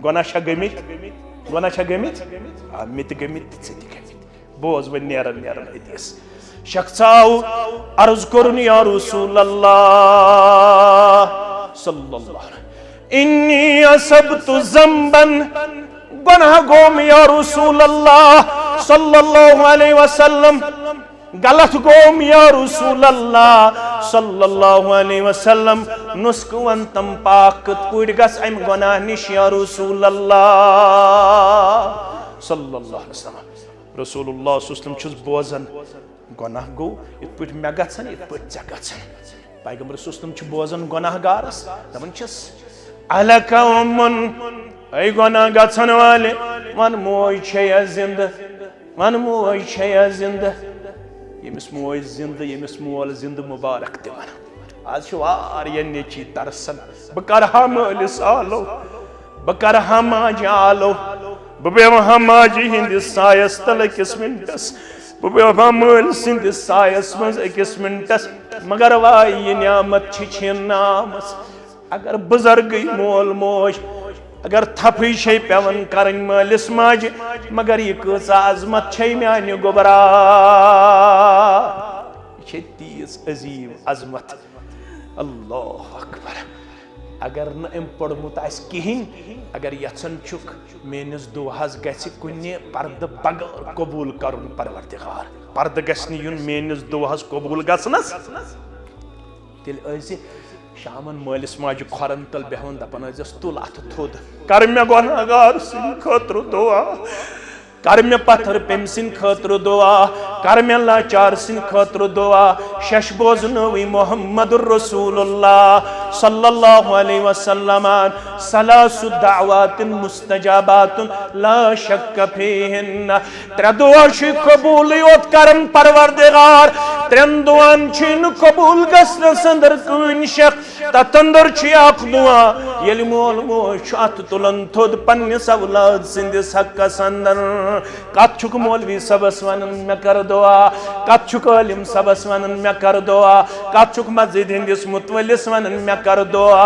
गुनाह छा गमित गुनाह छा गमित मित गमित ती गमित बोज वन नेरन नेरन हदीस शख्स आव अर्ज करुन या रसूल अल्लाह सल्लल्लाहु इन्नी असबतु ज़ंबन गुनाह गोम या रसूल अल्लाह सल्लल्लाहु अलैहि वसल्लम गलत गोम या रसूल अल्लाह सल्लल्लाहु अलैहि वसल्लम नुस्ख वन तम पाक पुड़ गस अम गुनाह निश या रसूल अल्लाह सल्लल्लाहु अलैहि वसल्लम रसूलुल्लाह सल्लल्लाहु छुस बोजन गुनाह गो इत पट मे गछन इत पट ज गछन पैगंबर सल्लल्लाहु छु बोजन गुनाहगारस दमन छस अलका उम्मन ऐ गुनाह गछन वाले मन मोय छे जिंद मन मोय छे जिंद यमिस मोय जिंद यमिस मोल जिंद मुबारक दिवन आज छु वारिया नेची तरसन बकरहा मलिस आलो बकरहा माज आलो बबेवहा माजी हिंदिस सायस तल किस मिनटस बबेवहा मल सिंदिस सायस मज किस मिनटस मगर वाई ये नियामत छिन नामस अगर बुजुर्ग मोल मोज अगर थपी छे पेवन करन मलिस माज मगर ये कसा अजमत छे म्यानि गोबरा छे तीस अजीम अजमत अल्लाह अकबर अगर न एम पढ़मुत आस कहीं अगर यचन छुक मेनिस दुहस गछ कुन्ने पर्द बगैर कबूल करुन परवरदिगार पर्द गछन युन मेनिस दुहस कबूल गछनस तिल ऐसे शामन मलिस माजु खरन तल बेहवन दपन ऐस तुल अथ थोद कर मे गुनाहगार सिन खतर दुआ कर मे पत्थर पेम सिन खतर दुआ कर मे लाचार सिन खतर दुआ शश बोजनवी मुहम्मदुर रसूलुल्लाह सल्लल्लाहु अलैहि वसल्लम सलासु दावातिन मुस्तजाबातुन ला शक्क फीहिन त्रे दुआ छ कबूल योत करन परवरदिगार त्रेन दुआन छिन कबूल गसन संदर कुन शक तंदर छ अख दुआ येल मोल मोश अत तुलन थोद पन्निस औलाद सिंदिस हक संदर कत छुक मौलवी सबस वनन मे कर दुआ कत छुक आलिम सबस वनन मे कर दुआ कत छुक मस्जिद हिंदिस मुतवलिस वनन मे कर दुआ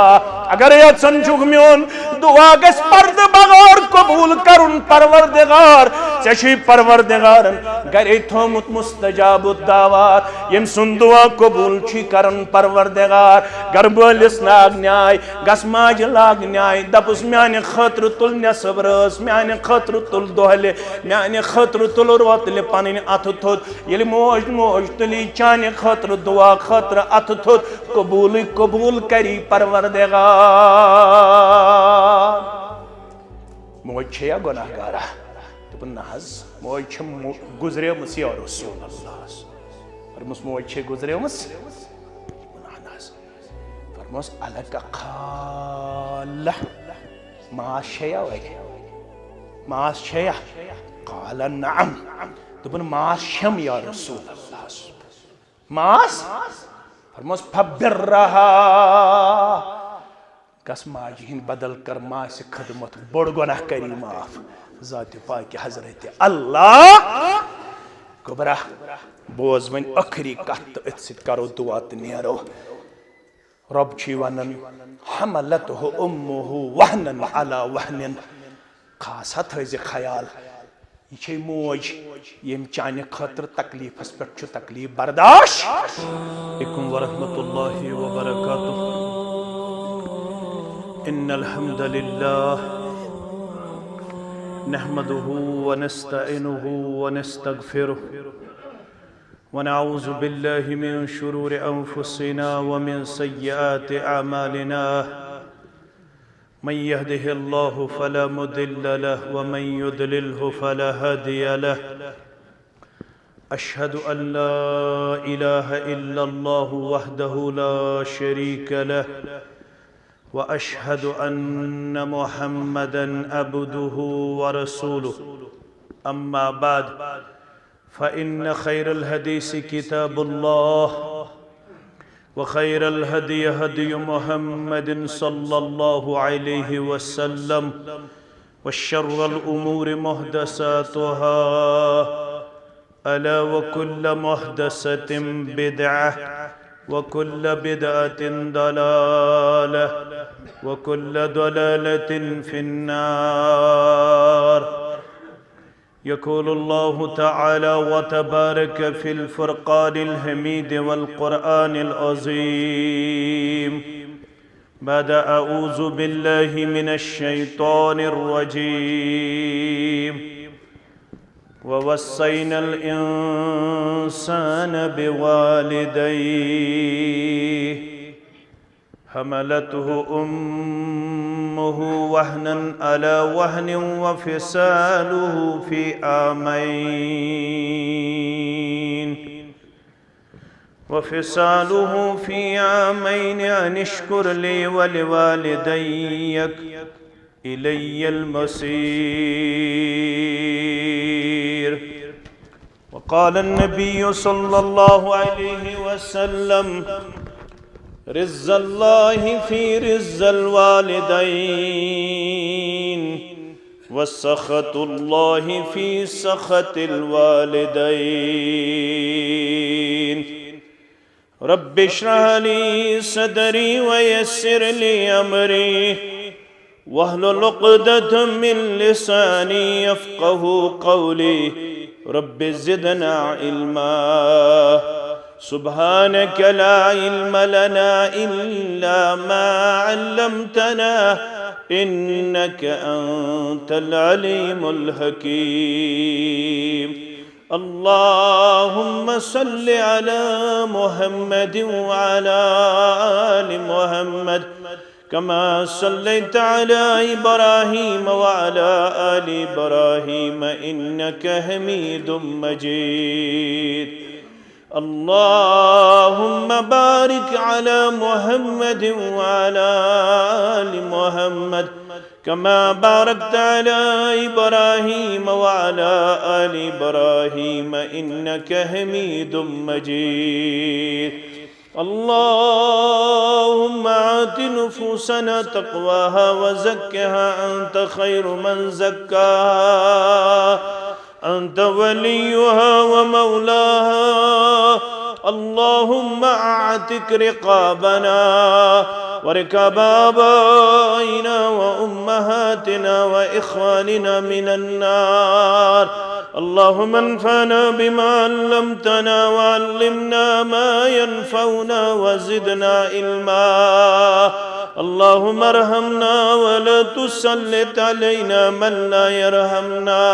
अगर यचन छुक म्योन दुआ गस पर्द बगैर कबूल करुन परवरदिगार चशी परवरदिगारन गरे थोमुत मुस्तजाबुद दावात यम सुन दुआ कबूल छी करन परवरदिगार गरबलिस लाग न्याय गस माज लाग न्याय दपुस म्याने खतर तुल नसबरस म्याने खतर तुल दोहले म्याने खतर तुल रोतले पनिन अथ थोद यलि मोज मोज तुली चाने खतर दुआ खतर अथ थोद कबूल कबूल करी परवरदिगार मोज छे या गुनाहगारा तो नहज मोज छ गुजरे मस या रसूल अल्लाह फरमस मोज छे गुजरे मस गुनाहनास फरमस अलका खाल मास छया वगे मास छया قال نعم दोपन मास छम या रसूल अल्लाह मास फरमस फबिरहा गस माजी हिंद बदल कर मास खदमत बड़ गुनाह करी माफ ज़ात पाक हजरत अल्लाह कुबरा बोज वन अखरी कत इत सित करो दुआ त नेरो रब छी वनन हमलतहु उम्मुहु वहनन अला वहनन खासा थजे ख्याल ये मोज यम चाने खतर तकलीफस पे तकलीफ बर्दाश्त अलैकुम वरहमतुल्लाहि व बरकातुहू इन्नल हम्दुलिल्लाह नहमदुहु व नस्तईनुहु व नस्तगफिरुहु व नऊज़ु बिल्लाहि मिन शुरूरि अंफुसिना व मिन सय्यिआति अमालिना मन यहदिहिल्लाहु फला मुदिल्ल लहु व मन युद्लिल्हु फला हादिय लहु अशहदु अन ला इलाहा इल्लल्लाहु वहदहु ला शरीक लहु व अशहदु अन्न मुहम्मदन अब्दुहु व रसूलुहु अम्मा बाद फ़इन्न खैरल हदीस किताबुल्लाह व खैरल हदी हदी मुहम्मदिन सल्लल्लाहु अलैहि वसल्लम व शर्रल उमूर मुहदसातुहा अला व कुल्ल मुहदसतिन बिदअह وكل بدعة ضلالة وكل ضلالة في النار. يقول الله تعالى وتبارك في الفرقان الحميد والقرآن العظيم بعد أعوذ بالله من الشيطان الرجيم ووصينا الإنسان بوالديه حملته أمه وهنا على وهن وفصاله في عامين أن اشكر لي ولوالديك إلي المصير. وقال النبي صلى الله عليه وسلم رز الله في رز الوالدين وسخط الله في سخط الوالدين. رب اشرح لي صدري ويسر لي أمري واحلل عقدة من لساني يفقه قولي. رب زدنا علما سبحانك لا علم لنا إلا ما علمتنا إنك أنت العليم الحكيم. اللهم صل على محمد وعلى آل محمد كما صليت على إبراهيم وعلى آل إبراهيم إنك حميد مجيد. اللهم بارك على محمد وعلى آل محمد كما باركت على إبراهيم وعلى آل إبراهيم إنك حميد مجيد. اللهم آت نفوسنا تقواها وزكها أنت خير من زكاها أنت وليها ومولاها. اللهم أعتق رقابنا ورقاب آبائنا وأمهاتنا وإخواننا من النار. اللهم انفعنا بما علمتنا وعلمنا ما ينفعنا وزدنا علما. اللهم ارحمنا ولا تسلط علينا من لا يرحمنا.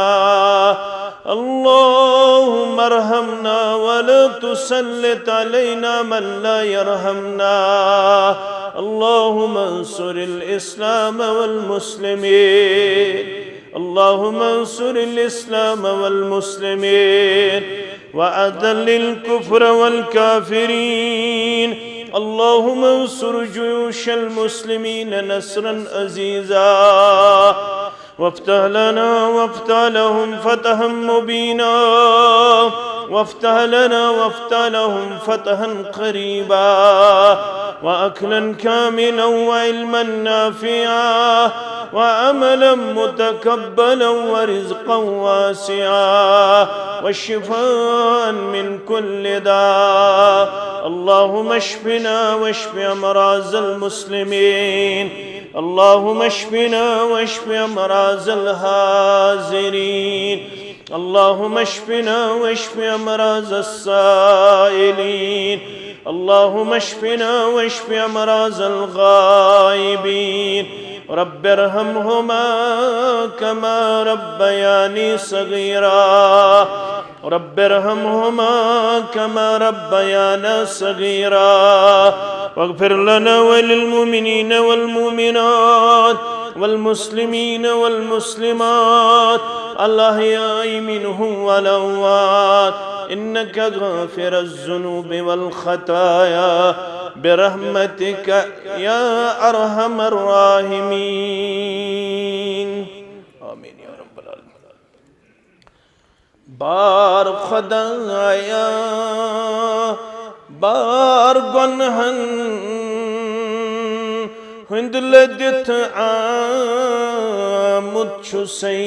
اللهم ارحمنا ولا تسلط علينا من لا يرحمنا. اللهم انصر الإسلام والمسلمين. اللهم انصر الإسلام والمسلمين وأذل الكفر والكافرين. اللهم انصر جيوش المسلمين نصرا عزيزا وافتح لنا وافتح لهم فتحا مبينا وافتح لنا وافتح لهم فتحا قريبا وأكلا كاملا وعلما نافعا وعملا متقبلا ورزقا واسعا والشفاء من كل داء. اللهم اشفنا واشف أمراض المسلمين. اللهم اشفنا واشف أمراض الحاضرين. اللهم اشفنا واشف أمراض السائلين. اللهم اشفنا واشف أمراض الغائبين. رب ارحمهما كما ربياني صغيرا. رب ارحمهما كما ربيانا صغيرا. واغفر لنا وللمؤمنين والمؤمنات والمسلمين والمسلمات الأحياء منهم والأموات إنك غافر الذنوب والخطايا برحمتك يا أرحم الراحمين. آمين يا رب العالمين. بار خدایا بار گنہن ہند لدت آمد چھسی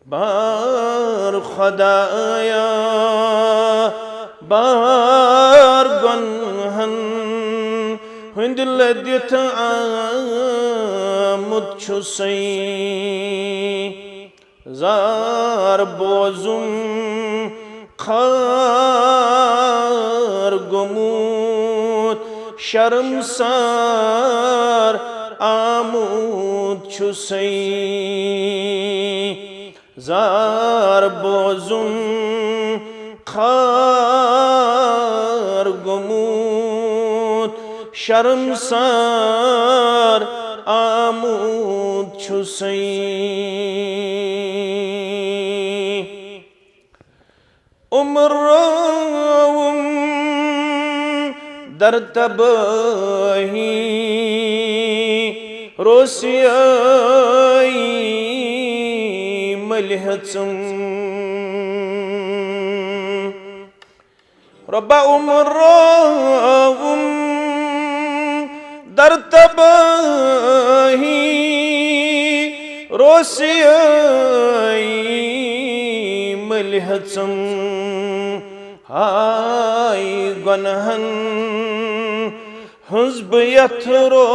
بار خدایا बार गुनहन हुंद लदित आमुत छुसई जार बोजुम खार गुमूत शर्मसार आमुद छुसई जार बोजुम खार गुमूत शर्मसार आमुद छुसई उम्रों दर तबाही रोसियाई मलहचम रब्बा उम्रों दर तबाही रोसियाई मलहचम हाय गनहन हुज़्ब यथरो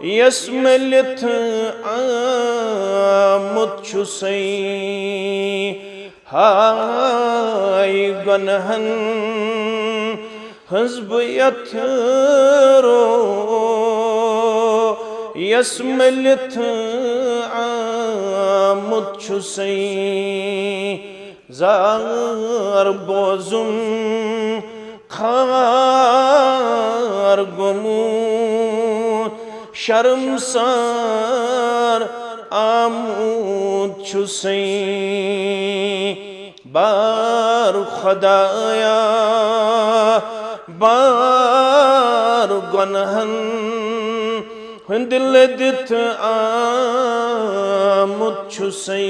यसमलिथ आमुत छुसई हाय गनहन हुज़्ब यथरो यसमलिथ आमुत छुसई जार बोजुम खार गुमूत शर्मसार आमुद छुसई बार खुदाया बार गुनहन हुंद लदित आमुद छुसई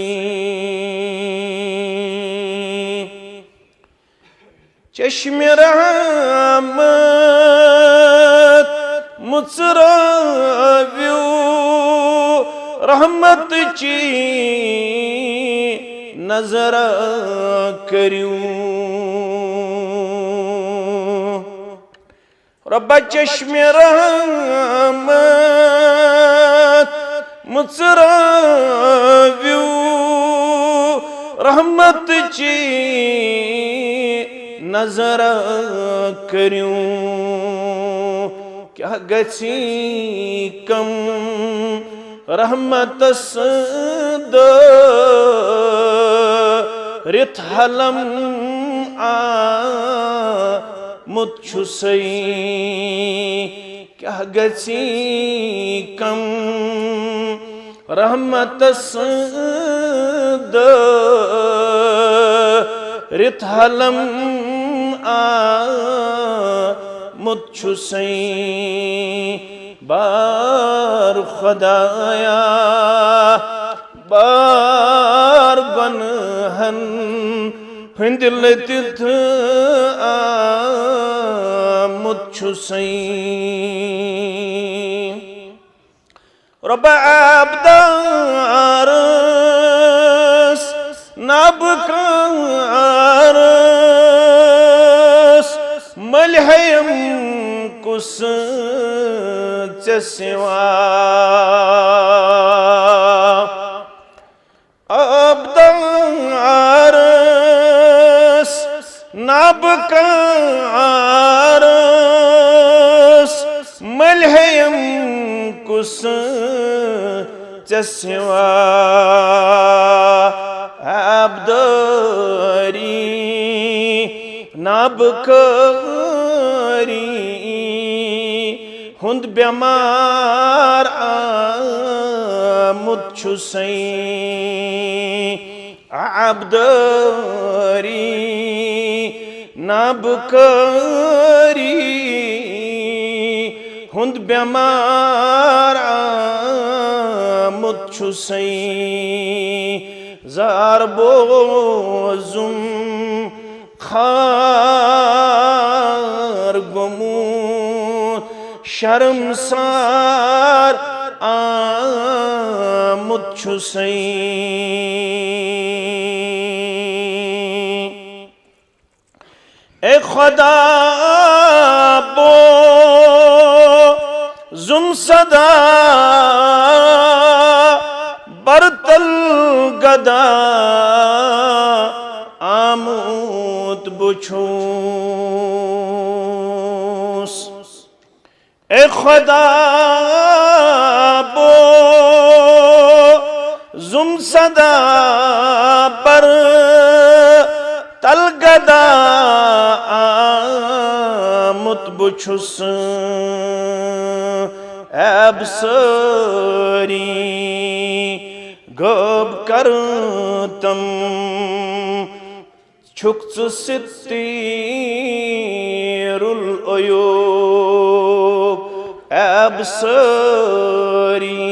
चश्मे रहमत मुचराव्यो रहमत ची नजर करियो रब्बा चश्मे रहमत मुचराव्यो रहमत ची नजर करूं क्या गसी कम रहमत सद रित हलम आ मुच्छुसई क्या गसी कम रहमत सद रित हलम मुच्छुसई बार खुदाया बार गनहन हुंद लदित मुच्छुसई रब्बा अब्दारस नबकारस मलहयम कुस चसिवा अब्दारस नबकारस मलहयम कुस चसिवा अब्दारी नबकारी हुंद बेमार मुच्छुसई अब्दारी नबकारी हुंद बेमार मुच्छुसई जार बोजुम खार गुमूत शर्मसार मुच्छुसई खुदा बो जुम सदा बरतल गदा आमूत बुछूस ए खुदा बो जुम सदा पर तल गदा आमूत बुछुस ऐब सारी गब करतम छुक्स सित्तीरुल अयूब ऐब सारी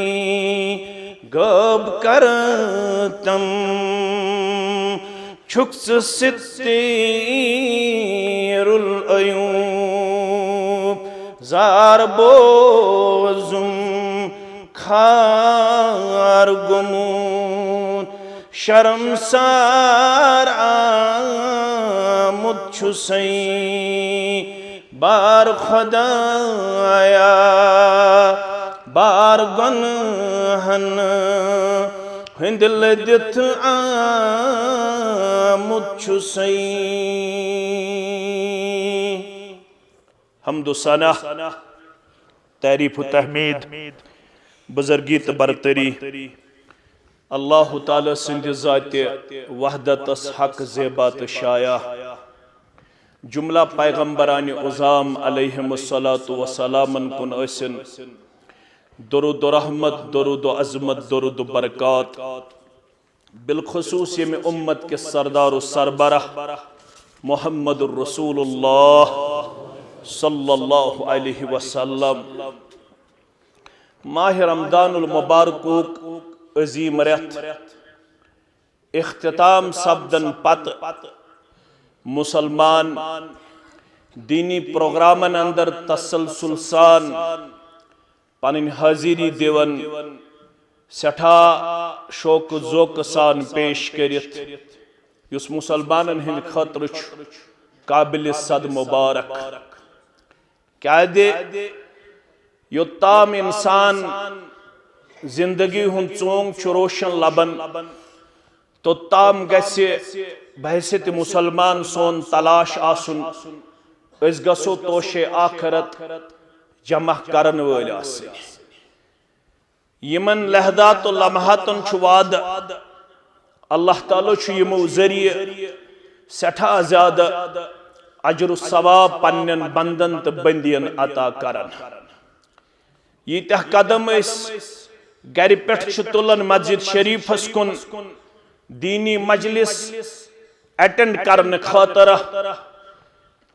गब करतम छुक्स सित्तीरुल अयूब जार बोजुम खार गुमून शर्मसार आमुद छुसई बार खुदाया बार गुनहन हिंदल दिथ आमुद छुसई हम्दो सना तारीफ तहमीद बुजुर्गी तो बरतरी अल्लाह ताला सिंध ज़ाते वहदतस हक ज़ेबा तो शाया जुमला पैगम्बरान उज़ाम अलैहिमुस्सलातु वस्सलामन कुन असिन दुरूद रहमत दुरूद अज़मत दुरूद बरकात बिलखुसूस ये में उम्मत के सरदार सरबराह मुहम्मदुर रसूलुल्लाह सल्लल्लाहु अलैहि वसल्लम माह रमदानुल मुबारकुक अजीम रत इख्तिताम सब्दन पत मुसलमान दीनी प्रोग्रामन अंदर तसलसल सान पन हाजिरी दिवन सठा शौक जोक सान पेश करित युस मुसलमानन हिंद खतर काबिल सद मुबारक क्या दे योत्ताम इंसान जिंदगी हुन चोंग रोशन लबन तोत्ताम गसे बहसित मुसलमान सोन तलाश आसुन अस गसो तोशे आखरत जमा करन वल आसिन यमन लहदात लम्हातन छु वाद अल्लाह ताला छु यमो जरिए सठा ज्यादा अजर सवाब पन्नन बंदन तो बंदियन अता करन यीतह कदम गर पे तुलन मस्जिद शरीफस कुन दीनी मजलिस अटेंड करन खातर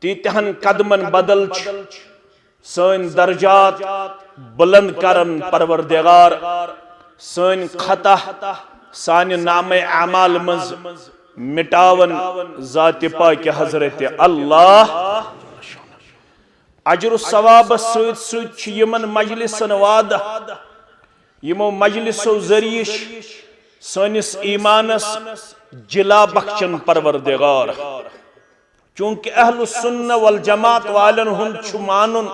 तीतहन कदमन बदल सन दर्जात बुलंद करन परवरदिगार सन खता सान नाम अमाल मज मिटावन ज़ात पाक हजरत अल्लाह अजर सवाब सत यमन मजलिसन वादा यमो मजलिसो जरिए सनिस ईमानस जिला बख्शन परवरदिगार चूंकि अहलु सुन्नह वल जमात वालन हुन छु मानुन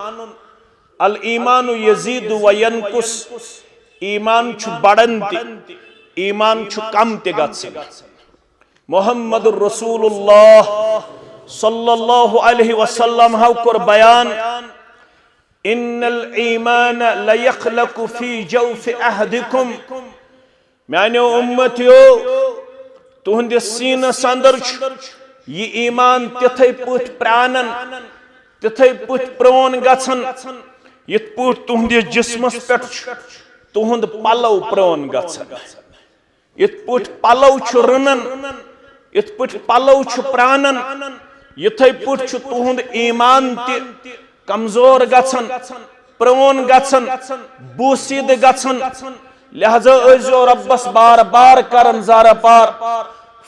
अल ईमानु यजीदु व यनकुस ईमान छु बढ़न ईमान छु कम ते गछन मुहम्मदुर रसूलुल्लाह सल्लल्लाहु अलैहि वसल्लम हाउ कर बयान इन्नल ईमान ला यखलकु फी जौफि अहदिकुम माने उम्मतियो तुहंद सीनस अंदर ये ईमान तिथै पुठ प्राणन तिथै पुठ प्रोन गछन यत पुठ तुहंद जिस्मस पेठ तुहंद पलव प्रोन गछन यत पुठ पलव छु रनन यत पुठ पलव छु प्राणन यथै पुठ छु तुहंद ईमान ते कमजोर गछन प्रोन गछन बूसीद गछन लिहाजा अजो रब्बस बार बार करन ज़ारा पार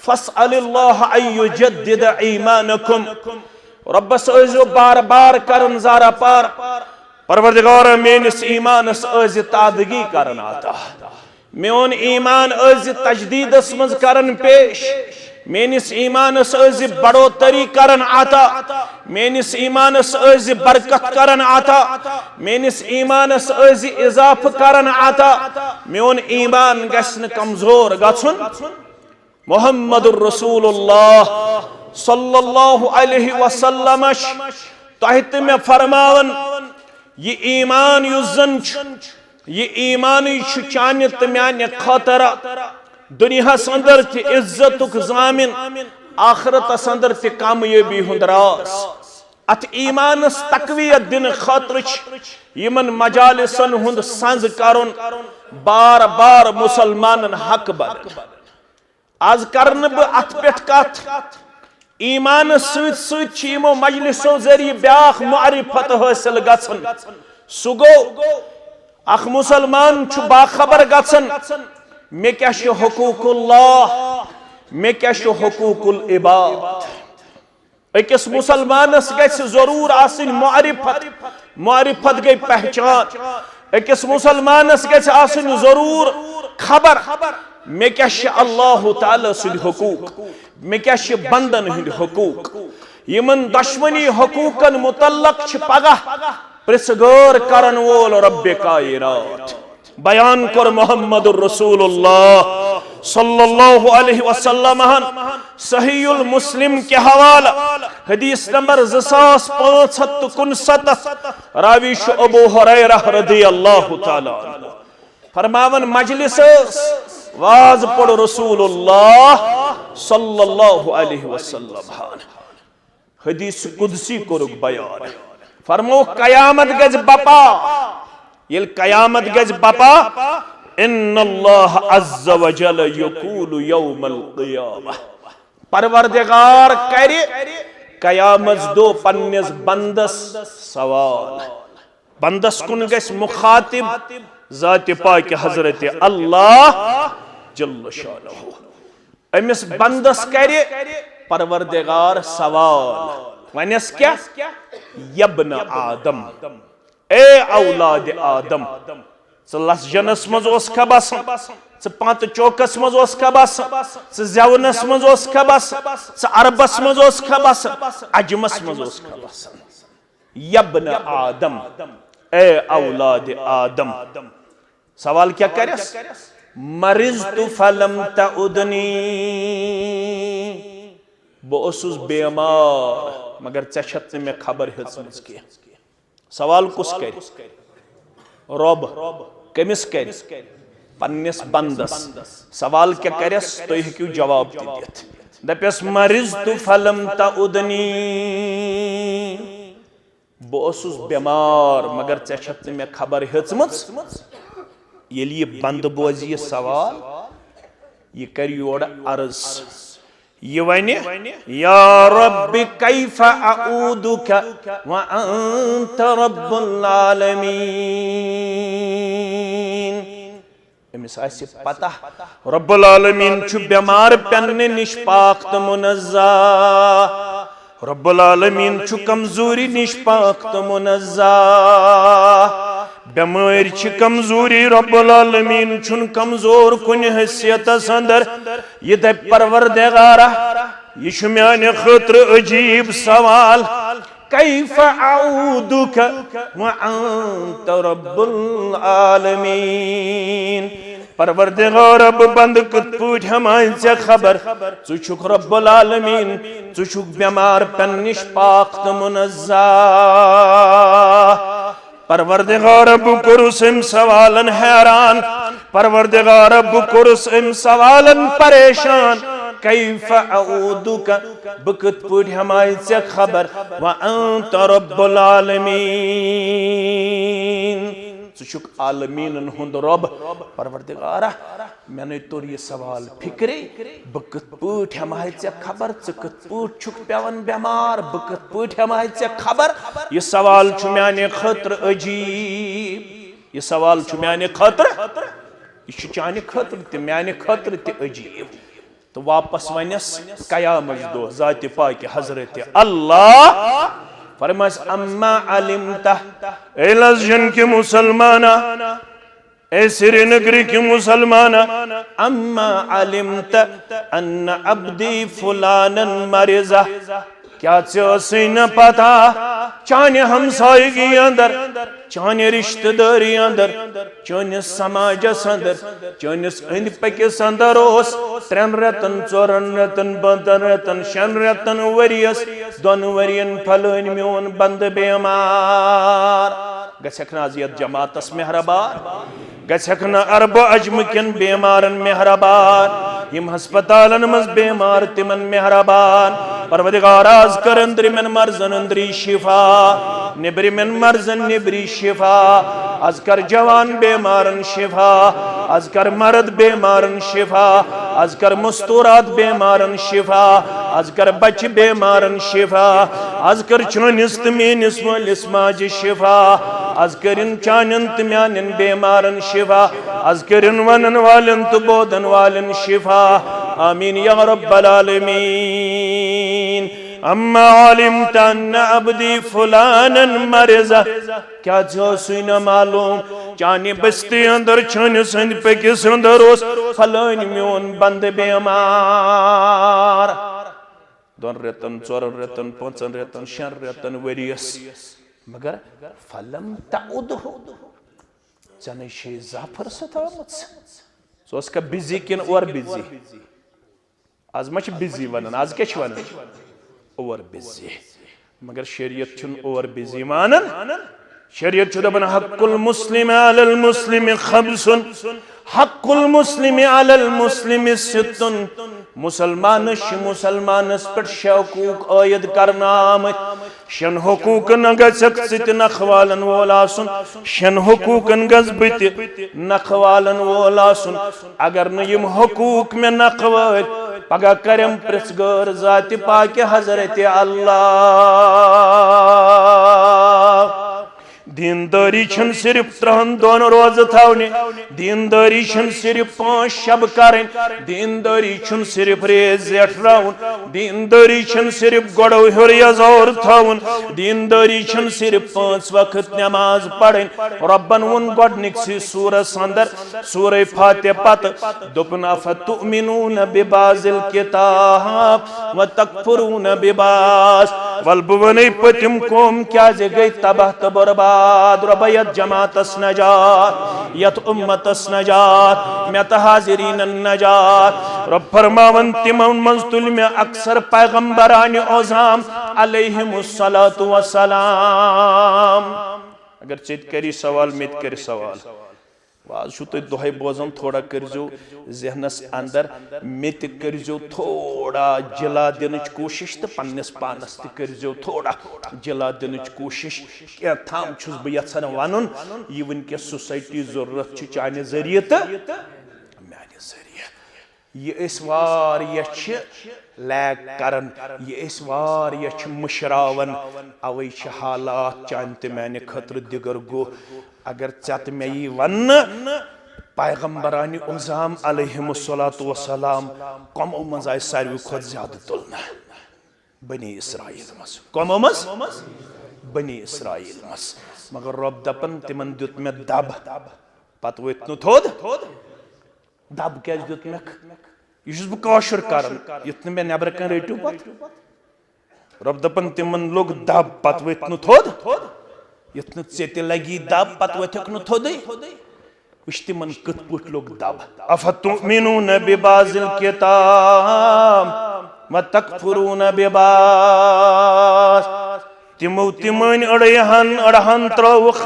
फस्अलिल्लाह अय्युजद्दिद ईमानकुम रब्बस अजो बार बार करन ज़ारा पार परवरदिगार मेनिस ईमानस अज तादगी करन आता मेन ईमान अज तजदीदस मज करन पेश मेनिस ईमानस बढ़ोतरी करन आता, मेनिस ईमानस बरकत करन आता, मेनिस ईमानस इजाफ करन आता, मेन ईमान गस्न कमजोर गछुन। मुहम्मदुर रसूलुल्लाह सल्लल्लाहु अलैहि वसल्लम तहत में फरमावन ये ईमान युजन ये ईमान चान तो मान्य खतर दुनिया अंदर इज्जत जामिन आखरत अंदर कामयाबी हुंद रास। अत ईमानस तकवीयत दिन खतर यमन मजालिसन हुंद संज करुन बार बार मुसलमान हक बन। आज करन ब अत पेट कथ ईमान सो मजलिसों जरिए ब्याख मारिफत हासिल गछन। सु गो अख मुसलमान छु बाखबर गछन मे क्या हुकूकुल्लाह मे क्या हुकूकुल इबाद। अकिस मुसलमानस गछ जरूर आसिन मारिफत, मारिफत गई पहचान। अकिस मुसलमानस गछ आसिन जरूर खबर मे क्या अल्लाह ताला सुद हुकूक, मे क्या बंदन हुंद हुकूक। यमन दुश्मनी हुकूकन मुतल्लक पगह प्रिसगोर करन वोल रब्बे कायनात। बयान कर मुहम्मदुर रसूलुल्लाह सल्लल्लाहु अलैहि वसल्लम सहीहुल मुस्लिम के हवाला हदीस नंबर 2559 रावी अबू हुरैरा रदियल्लाहु ताला फरमावन मजलिस वाज पढ़ रसूलुल्लाह सल्लल्लाहु अलैहि वसल्लम हदीस कुदसी कोरुक बयान। फरमो कयामत गज बपा, ये कयामत गज बपा इन्नल्लाह अज़्ज़ व जल यक़ूलु यौमल क़ियामह। परवरदिगार करे कयामत दो पन्निस बंदस सवाल। बंदस कुन गस मुखातिब ज़ात पाक हजरत अल्लाह जल्ल शानहु। अमिस बंदस करे परवरदिगार सवाल वनस क्या यब्न आदम ए औलाद आदम लस जनस मज खबस पात चौकस मज खबस जवनस मज खबस अरबस मज खबस अजमस मज खबस। यब्न आदम ए औलाद आदम सवाल क्या करस मरिज़तु फलम तउदनी बहुसुस बेमार मगर चत में खबर हेचमज की। सवाल कुस कर रब कमिस कर पन्निस बंदस सवाल क्या करस तो हेकु जवाब दित दपस मरिज़तु फलम तउदनी बहुसुस बेमार मगर चत में खबर हेचमज। येली ये बंद बोज ये सवाल ये कर योड़ अर्ज ये वने या रब्बि कैफ अऊदुका व अंत रब्बुल आलमीन। अमिस आसि पता रब्बुल आलमीन छु बेमार पेन्ने निश पाक त मुनज़्ज़ह। रब्बुल आलमीन छु कमजोरी निश पाक त मुनज़्ज़ह। बेमार छि कमजोरी रब्बुल आलमीन छुन कमजोर कुन हैसियत अंदर ये दे परवरदिगारा ये छु म्याने खतर अजीब सवाल कैफ अऊदुका व अंत रब्बुल आलमीन। परवरदिगार रब बंद कत पूछ हमाय से खबर छु छुक रब्बुल आलमीन छु छुक बेमार पन्निश पाक त मुनज़्ज़ह। परवरदिगार रब कुरुस इम सवालन हैरान, परवरदिगार रब कुरुस इम सवालन परेशान कैफ अऊदुका बकत पूछ हमाय से खबर व अंत रब्बुल आलमीन सुशुक आलमीन हुंद रब। परवरदिगारा मैंने तोर ये सवाल फिक्रे बकत पूछ हमाय से खबर चकत पूछ छुक पेवन बेमार बकत पूछ हमाय से खबर। ये सवाल छु म्याने खतर अजीब, ये सवाल छु म्याने खतर ये चाने खतर ते म्याने खतर ते अजीब। तो वापस वनस कयामत दो ज़ात पाक हजरत अल्लाह फरमास अम्मा अलिमता एलजन के मुसलमाना ए श्रीनगरी की मुसलमान अम्मा अलिमत अन्न अब्दी फुलानन मरिजा क्या न पता चाने हमसायगी अंदर चाने रिश्तेदारी अंदर चानिस समाजस अंदर चानिस अंद पकिस अंदर 3 रेतन 4 रेतन 5 रेतन 6 रेतन वरियस 2 वरियन फलन मोन बंद बेमार गछक ना यत जमातस मेहरबान गछक ना अरब अजम किन बेमारन मेहरबान यम हस्पतालन मज बेमार तिमन मेहरबान परवदिगार आज कर अंदरिमन मर्जन अंदरी शिफा निबरिमन मर्जन निबरी शिफा आज कर जवान बेमारन शिफा आज कर मर्द बेमारन शिफा आज कर मुस्तूरात बेमारन शिफा आज कर बच बेमारन शिफा आज कर चोनिस तमीनिस वालिस माज शिफा आज करिन चानन तम्यानन बेमारन शिफा आज करिन वनन वालन तो बोधन वालन शिफा आमीन या रब्बल आलमीन अम्मा अलिमत अन्न अब्दी फुलानन मरिजा क्या न मालूम चाने बस्ती अंदर छानिस अंद पकिस अंदर फलान मोन बंद बेमार 2 रेतन 4 रेतन 5 रेतन 6 रेतन वरियस मगर फलम ताउद चने शे जाफर सतामत सो का बिजी किन और बिजी आज मच बिजी वनन आज क्या वनन और बिजी मगर शरीयत छुन और बिजी मानन शरीयत छु दबन हक्कुल मुस्लिम अलल मुस्लिम खम्सुन हक्कुल मुस्लिम अलल मुस्लिम सित्तुन मुसलमानस पर शौकूक आयद करना शन हुकूक न गसक सित नखवालन वोलासुन शन हुकूक गज बित नखवालन वोलासुन अगर न यम हुकूक में नखवाल पगा करम प्रसगर जाति पाक हजरत अल्लाह दीनदारी छन सिर्फ 3 रोज थावने दीनदारी छन सिर्फ 5 शब करें दीनदारी छन सिर्फ रेज एठराउन दीनदारी छन सिर्फ गोड़ो हर यजौर थावन दीनदारी छन सिर्फ 5 वक्त नमाज पढ़ें रब्बन उन गोडनिक सी सूरह अंदर सूरह फातिहा पत दुपना फतुमिनून बिबाजिल किताब व तकफुरून बिबास वल बुवने पतिम कौम क्या जगह तबाह तबरबाद रबयत जमातस नजात यत उम्मतस नजात में हाजिरीन नजात रब फरमावन तिमन मंजुल में अक्सर पैगंबरान औजाम अलैहिमुस्सलातु वस्सलाम अगर चित करी सवाल मित करी सवाल वाज छु तुम दोहे बोजन थोड़ा करजो जहनस अंदर मित करजो थोड़ा जिला दिन कोशिश तो पन्नस पानस त करजो थोड़ा जिला दिन कोशिश क्या थाम छुस बह यछन वनुन ये वनके सोसाइटी जरूरत छु चाने जरिए तो माने जरिए ये लैक करन ये मुशरावन अवे हालात चान तो माने खतर दिगर गो अगर चत मे यी वन पैगंबरान उज़ाम अलैहिमुस्सलातु वस्सलाम कमो मज आय सारवी खोत ज्यादा तुलना बनी इसराइल मस कमो मस बनी इसराइल मस मगर रब दपन तिमन दुत मे दब पत वत नु थोद दब क्या दुत मे यह बह काशुर करन युत मे नबर कन रटू पत रब दपन तिमन लोग दब पत वत नु थोद युत चे लगी दब पत वथक नु थोद वुच तिमन कत पुट लोग दब अफतुमिनून बिबाजिल किताब व तकफुरून बिबास तिमो तिमन अड़हन त्रोवख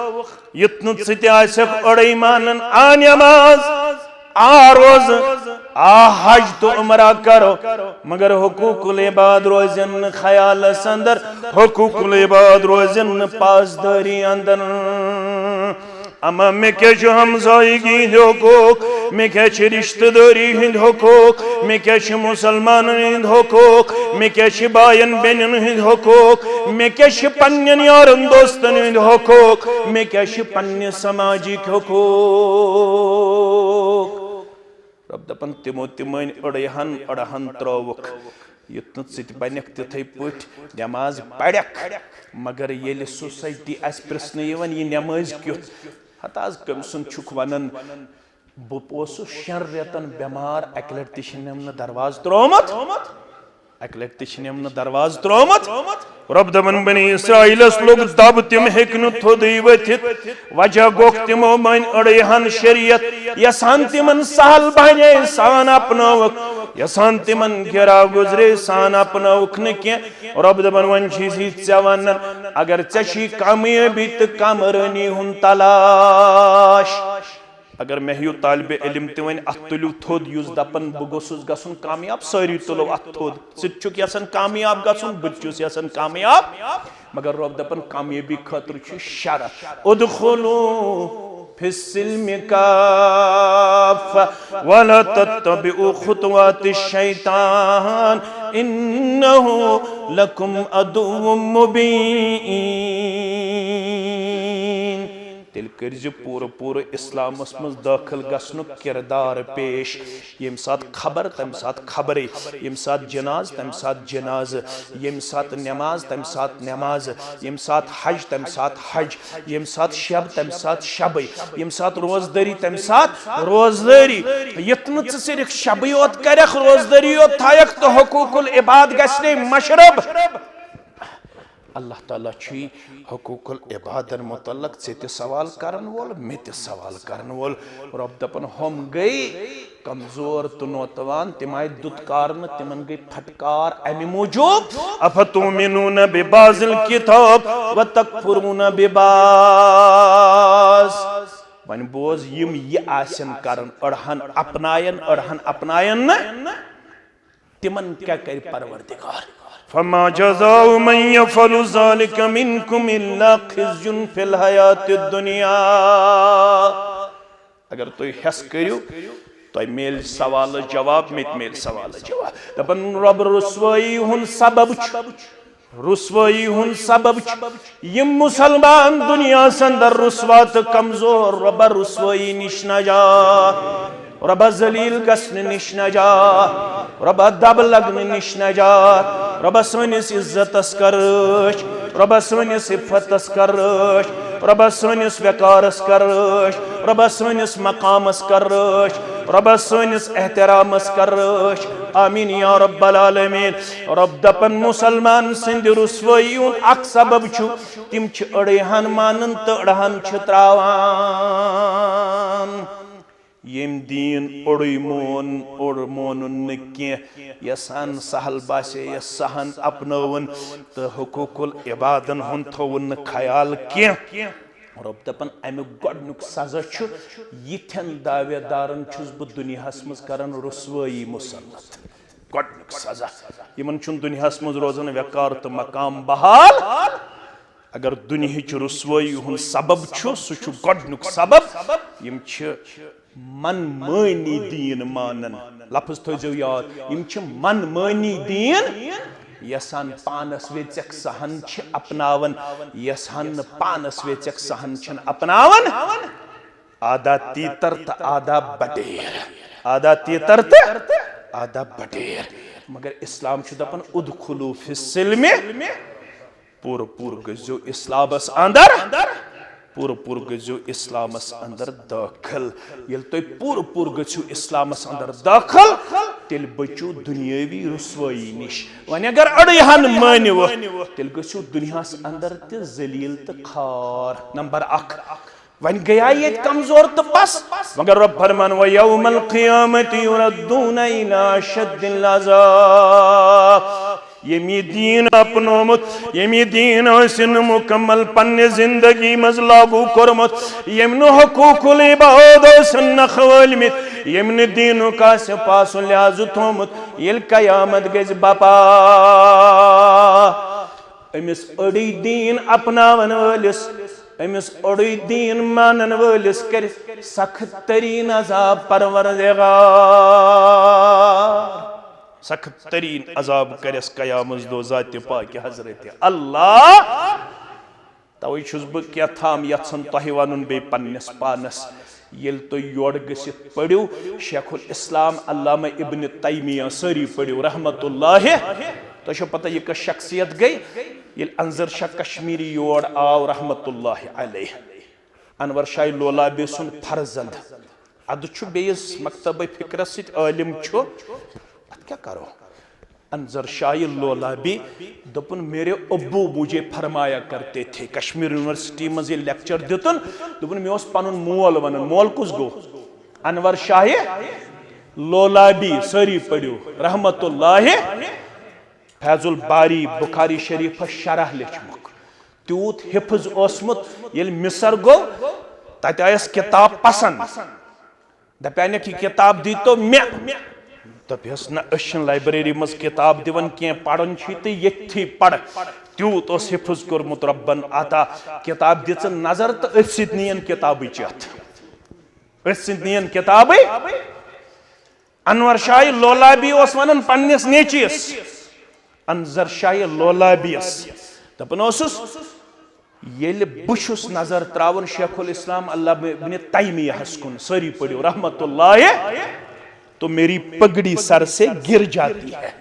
युत चे आसक अड़े मानन आ नमाज आ रोज आ हज तो उमरा करो मगर हुकूकुल इबाद रोजन ख्याल अंदर हुकूकुल इबाद रोजन पासदारी अंदर अमा मे क्या हमसायगी हुकूक मे क्या रिश्तेदारी हिंद हुकूक मे क्या मुसलमान हिंद हुकूक मे क्या बायन बेनन हिंद हुकूक मे क्या पन्नन यारन दोस्तन हिंद हुकूक मे क्या पन्ने सामाजिक हुकूक रब दपन तिमो तिमन अड़हन त्रोवक युत बनक तिथे पठ नमाज पड़क मगर ये सोसाइटी प्रश्न ये नमाज क्युत हत आज कम सुन वनन बह 6 रेतन बेमार अक लट तम दरवाज त्रोमुत अक लट तम दरवाज त्रोमुत रब दपन बनी इसराइलस लोग दब तम हेक थोद वथित वजह गोख तमो मन अड़हन शरीयत यसान तिमन सहल बने सान अपनौक यसान तिमन गिरा गुजरे सान अपनौक न कह रब दपन वन चे वन अगर ची कामयाबी तो कामरानी हुन तलाश अगर मे हूँ तालिब इल्म त वन अत तुलु थोद युस दपन बह गोसुस गसुन कामयाब सारी तुलो अत थोद सह यसान कामयाब गसुन बह यसान कामयाब मगर रब दपन कामयाबी खतर शरत उदखुलू फिस्सिल्मि काफ़ा वला तत्तबिउ खुतवातिश शैतान इन्नहु लकुम अदुव्वुम मुबीन। तेल कर्ज पूर इस्लामस मज दाखिल गसनुक किरदार पेश यम सात खबर तम सात खबर यम सात जनाज तम सात जनाज यम सात नमाज तम सात नमाज यम सात हज तम सात हज यम सात शब तम सात शब यम सात रोजदारी तम सात रोजदारी यतन सिर्फ शब योत करख रोजदारी योत थायक तो हुकूकुल इबाद गसने मशरब अल्लाह ताला छी हुकूकुल इबादन मुतल्लक से सवाल करन वोल मे ते सवाल करन वोल रब दपन हम गई कमजोर तो नौतवान तिमाय दुत्कारन तिमन गई फटकार अमि मौजूब अफतुमिनून बिबाजिल किताब व तकफुरून बिबाज वन बोज यम ये आसन करन अड़हन अपनायन न तिमन क्या कर परवरदिगार फमा जज़ाउ मन यफ़अलु ज़ालिका मिनकुम इल्ला ख़िज़्युन फ़िल हयातिद दुनिया। अगर तुम हस करियो तो मेल सवाल जवाब में मेल सवाल जवाब दपन रब रुसवाई हुन सबब यम मुसलमान दुनिया संदर रुसवात कमजोर रब रुसवाई निश नजा रब जलील गसन निश नजा रब दब लगन निश नजा रब सनिस इज्जतस करश रब सनिस इफ्फतस करश रब सनिस वकारस करश रब सनिस मकामस करश रब सनिस एहतरामस करश आमीन या रब्बल आलमीन। रब दपन मुसलमान सिंध रुसवाई अख सबब तिम अड़हन मानन तो अड़हन त्रावान यम दीन ओड़ मोन यसान सहल बासे यह सहन अपनवन तो हुकूकुल इबादन हुन थोवन ख्याल कह रब दपन अमुक गोडनुक सजा यिथन दावेदारन छुस बह दुनियास मज करन रुसवाई मुसल्लत गोडनुक सजा यमन छुन दुनियास मज रोजन वकार तो मकाम बहाल अगर दुनियाच रुसवाई हुन सबब सह गोडनुक सबब यम मनमानी दीन मानन लफ्ज थो याद यम मनमानी दीन यसान पानस वेचक सहन अपनावन यसान पानस वेचक सहन अपनावन आधा तीतर तो आधा बटेर आधा तीतर तो आधा बटेर मगर इस्लाम दपन उदखुलू फिस्सिल्मि पूर गजो इस्लामस अंदर पूर गजो इस्लामस अंदर दाखिल ये पूर गो इस्लामस अंदर दाखिल तेल बचो दुनियावी रुसवाई निश वन अगर अड़हन मानव तेल गो दुनियास अंदर ते जलील तो खार नंबर 1 वन गया ये कमजोर तो बस मगर रब फरमान व यौमल क़ियामति युरद्दून इला अशद्दिल अज़ाब यमी दीन अपनोमुत यमी दीन आसिन मुकम्मल पन्ने जिंदगी मज लागू कोरमुत यमन हुकूकुल इबाद आसिन खवलमित यमन दीन का से पास लिहाज थोमुत येल कयामत गज बापा अमिस अड़ी दीन अपनावन वलिस अमिस अड़ी दीन मानन वलिस कर सख्त तरीन अज़ाब परवरदिगार सख्त तरीन अजाब करस कयामत दो ज़ात पाक हजरत अल्लाह तवे छुस बह क्या थाम यन तह वन बे पन्नस पानस येल तो योड़ गसित पढ़ियो शेखुल इस्लाम अल्लामा इब्न तैमिया सारी पढ़ियो रहमतुल्लाह तो पता यह कस शख्सियत गई ये अंजर शाह कश्मीरी योड़ आव रहमतुल्लाह अलैह अनवर शाह लोलाबी सुन फर्जंद अद बेस मकतब फिक्रस सित आलिम क्या करो अनवर शाह लोलाबी दोपन मेरे अब्बू मुझे फरमाया करते थे कश्मीर यूनिवर्सिटी मज लेक्चर दितन दोपन मे पन मोल वन मोल कुस गो अनवर शाह लोलाबी सारी पढ़ो रहमतुल्लाह फैजुल बारी बुखारी शरीफ शरह लिखमुक तूत हिफ्ज ओसमुत येल मिसर गो तत आयस किताब पसंद दपान कि किताब दी तो मे दपस न लाइब्रेरी मज किताब दिवन क्या पढ़न तो ये पढ़ तूत हिफ्ज कोर्मुत रब्बन अता किताब दिच नजर तो अथ नीन किताब चत अथ नीन किताब अनवर शाह लोलाबी वन पन्निस नेचिस अनवर शाह लोलाबियस दपन येल बुशुस नजर त्रावन शेखुल इस्लाम अल्लाह इब्न तैमिय्याहस कुन सारी पढ़ो रहमतुल्लाह तो मेरी पगड़ी सर से गिर जाती है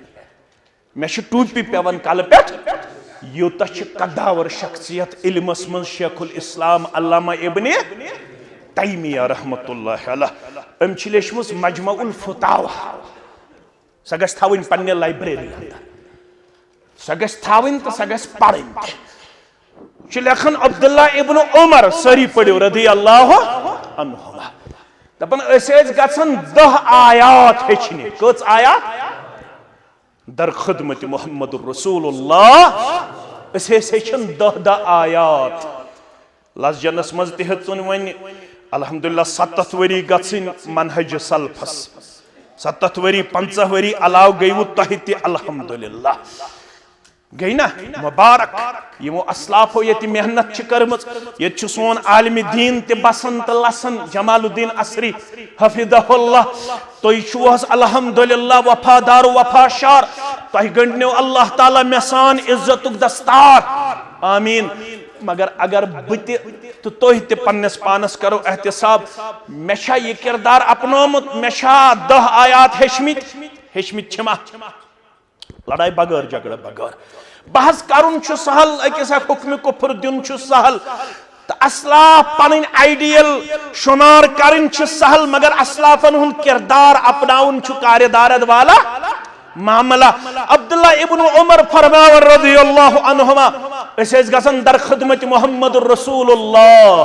मे टूपी पेवन कल पे यूत कदावर शख्सियत इल्मस मन शेखुल इस्लाम अल्लामा इब्न तैमिय्याह रहमतुल्लाह अलैह अम लेचमस मजमुल फतावा सह गस थवन पन्ने लाइब्रेरी अंदर सह गस थवन तो सह गस पढ़न लेखन अब्दुल्ला इब्न उमर सारी पढ़ो रदी अल्लाह अन्हुमा दपन गसन 10 आयात हेचने कच आयात दर खिदमत मोहम्मद रसूलुल्लाह हेचन 10 आयात लस जनस मज तुन वन अल्हम्दुलिल्लाह 7 वरी गसिन मनहज सल्फस 7 वरी 50 वरी अलाव गयु तह ते अल्हम्दुलिल्लाह गई ना मुबारक यमो असलाफो ये मेहनत कर्म ये सोन आलम दीन ते बसन तो लसन जमालुद्दीन असरी हफिदहुल्लाह तो अल्हम्दुलिल्लाह वफादार वफाशार तह गंडनो अल्लाह ताला मे सान इज्जत दस्तार आमीन मगर अगर बत तो तुह ते पन्नस पानस करो एहतिसाब मे ये किरदार अपनोमुत मे 10 आयात हेचमित छमा लड़ाई बगैर झगड़ा बगैर बहस करुन सहल अकिस हुक्म कुफर दिन सहल तो असलाफ पन आइडियल शुमार कर सहल मगर असलाफन हुन किरदार अपनाउन कार्यदारद वाला मामला अब्दुल्ला इब्न उमर फरमावन रज़ियल्लाहु अन्हुमा गसन दर खिदमत मोहम्मद रसूलुल्लाह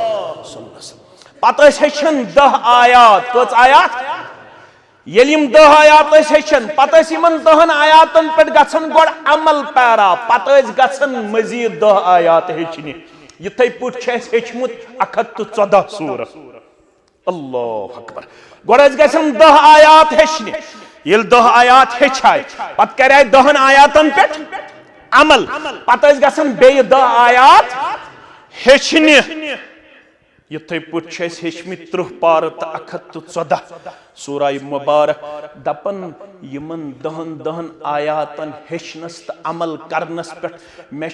पत हेचन 10 आयात कच आयात यलिम 10 आयात हेचन पत 10 आयातन पे गसन गोड़ अमल पैरा पत गसन मजीद 10 आयात हेचने यथे पुट हेचमुत 114 सूर अल्लाह अकबर गोड़ गसन 10 आयात हेचने ये 10 आयात हेचाय पत करे 10 आयातन पे अमल पत गसन बे 10 आयात हेचने यथे पुट हेचमित 30 पार तो 114 सूरा मुबारक दपन यमन 10 आयातन हेचनस तो अमल करनस पे मे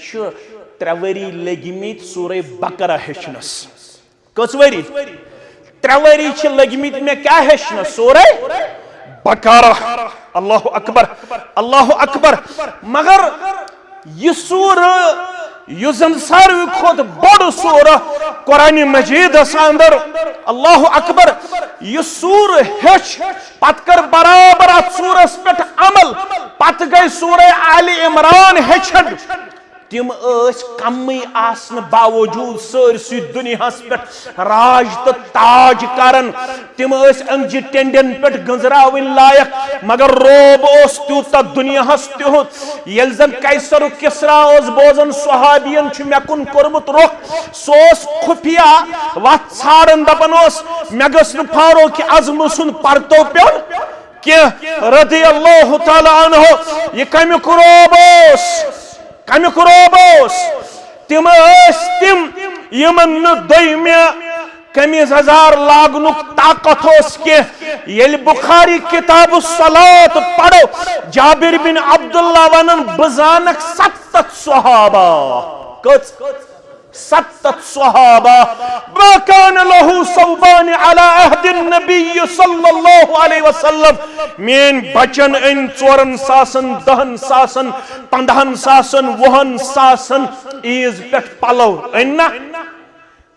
3 वरी लगिमित सूरा बकरा हेचनस कस वरी 3 वरी लगिमित मे क्या हेचनस सूरा बकरा अल्लाह अकबर मगर यह सूर युजन सारवी खोद बड़ सूर कुरान मजीद अंदर अल्लाह अकबर यह सूर हेच पत कर बराबर अत सूरस पे अमल पत गई सूर आले इमरान हेचन तिम कम आसन बावजूद सरसी दुनिया पे राज तो ताज करन तिम अंगजि टेंडन पे गंजरावन लायक मगर रोब तूत दुनिया तुत ये जन कैसर किसरा बोजन सहाबियन मे कुन कोर्मुत रुख सोस खुफिया वत छाड़न दपन मे गस फारूक आज़म सुन परतो पे कि रज़ियल्लाहु तआला अन्हु ये कमिक रोब कमिक रोबोस तिम यमन दोयमे कमीज हजार लागनुक ताकत के येल बुखारी किताब सलात पढ़ो जाबिर बिन अब्दुल्ला वनन बजानक 7 सहाबा कच 7 सहाबा मा कान लहु सौबान अला अहदिन नबी सल्लल्लाहु अलैहि वसल्लम मेन बचन इन 4 सासन 10 सासन 15 सासन 20 सासन ईज पे पलो इन्ना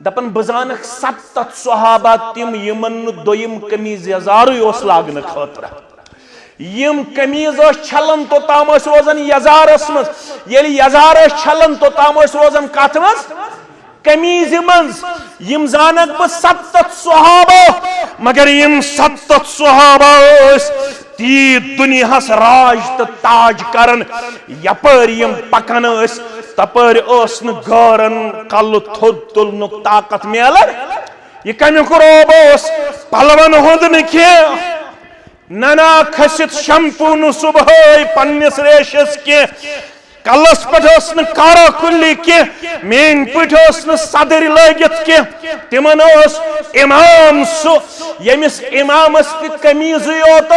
दपन बजानक 70 सहाबा तिम यमन दोयम कमीज यजार लागन खतर यम कमीज छलन तो ताम रोजान यजारस मज येली यजार छलन तो ताम रोजान कत मज कमीज मज यम जानक ब 70 सहाबा मगर यम 70 सहाबा ती दुनियास राज तो ताज करन यपर यम पकन तपर गारन कल थोद तुलनुक ताकत मेलन यह कमुक रोब पलवन हुंद नना खसित शंपू नु सुबह पन्निस रेशस के कलस पे कारा कुल्ली के मेन पे सदर लगित के तिमन इमाम सु यमिस इमामस पे कमीज योत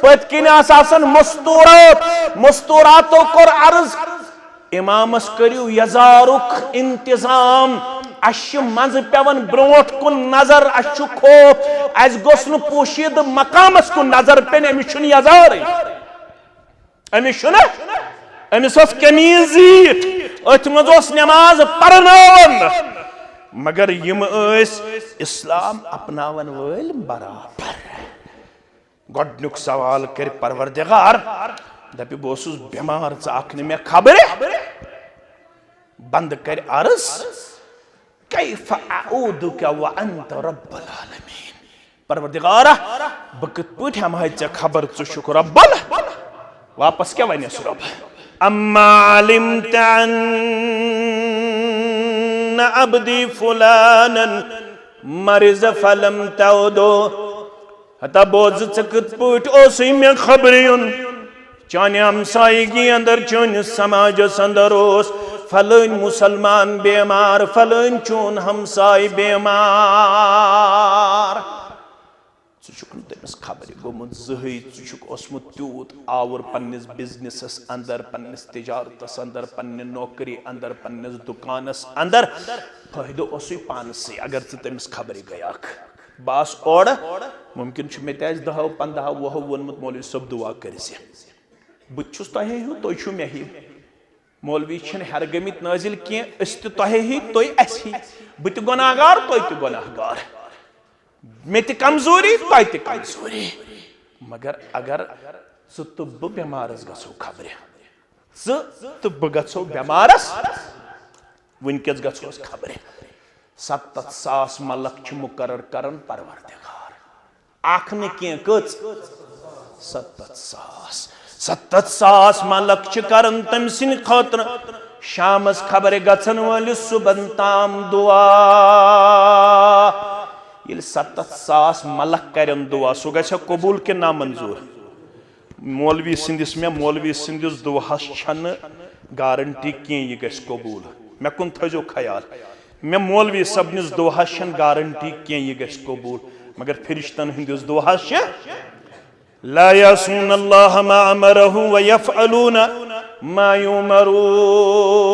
पतकिन मस्तूरातो कोर अर्ज इमामस करियो यजारुक इंतजाम अश मज पेवन ब्रोट कुन नजर अश खौफ अस गोस न पोशीद मकामस कुन नजर पेन अमिस छुन यजार अमिस छुन अमिस कमीज अथ मज नमाज परनावन मगर यम इस्लाम अपनावन वल बराबर गोडनुक सवाल कर परवरदिगार दपि बस बेमार च मे खबर बंद कर अर्ज कैफ अऊदुका व अंत रब्बुल आलमीन परवरदिगार ब कत पठ हम चे खबर च शुक्र रब्बल वापस क्या वन रब अम्मा अलिमत अन्न अब्दी फुलानन मरिज फलम तउदो हता बोझ च कत पठ ओस मे खबरियन चाने हमसायगी अंदर चोन समाजस अंदर फलन मुसलमान बेमार फलन चोन हमसाय बेमार तमिस खबर गोमुत जही चुक त्यूत आवर पन्निस बिजनेस अंदर पन्निस तिजारतस अंदर पन्ने नौकरी अंदर पन्निस दुकानस अंदर फायदो पानस अगर तमिस खबर गया बास और मुमकिन मे 10 15 वह वोनमुत मौलवी सब दुआ कर बुस तह हूँ तुम मे ही मौलवी हर गमित नाजिल कह तह ही तुम बह गुनाहगार तुम गुनाहगार मे कमजोरी तुम कमजोरी मगर अगर सह तो बह बेमारस गो खबर तो बह गो बेमारस वनकस गो खबर 70,000 मलक मुकर्रर करन परवरदिगार आख न कच 70,000 मलक करन तम सिन खतर शामस खबर गन वल सुबन ताम दुआ ये 70,000 मलक करन दुआ सह ग कबूल के नामंजूर मौलवी सिंदिस मे मौलवी सिंदिस दुआस छन गारंटी कह यह कबूल मे कुन थो ख्याल मे मौलवी सबनिस दुआस छन गारंटी कह यह कबूल मगर फिरिश्तन हंदिस दुआस ला यसून अल्लाह मा अमरहु व यफअलून मा युमरून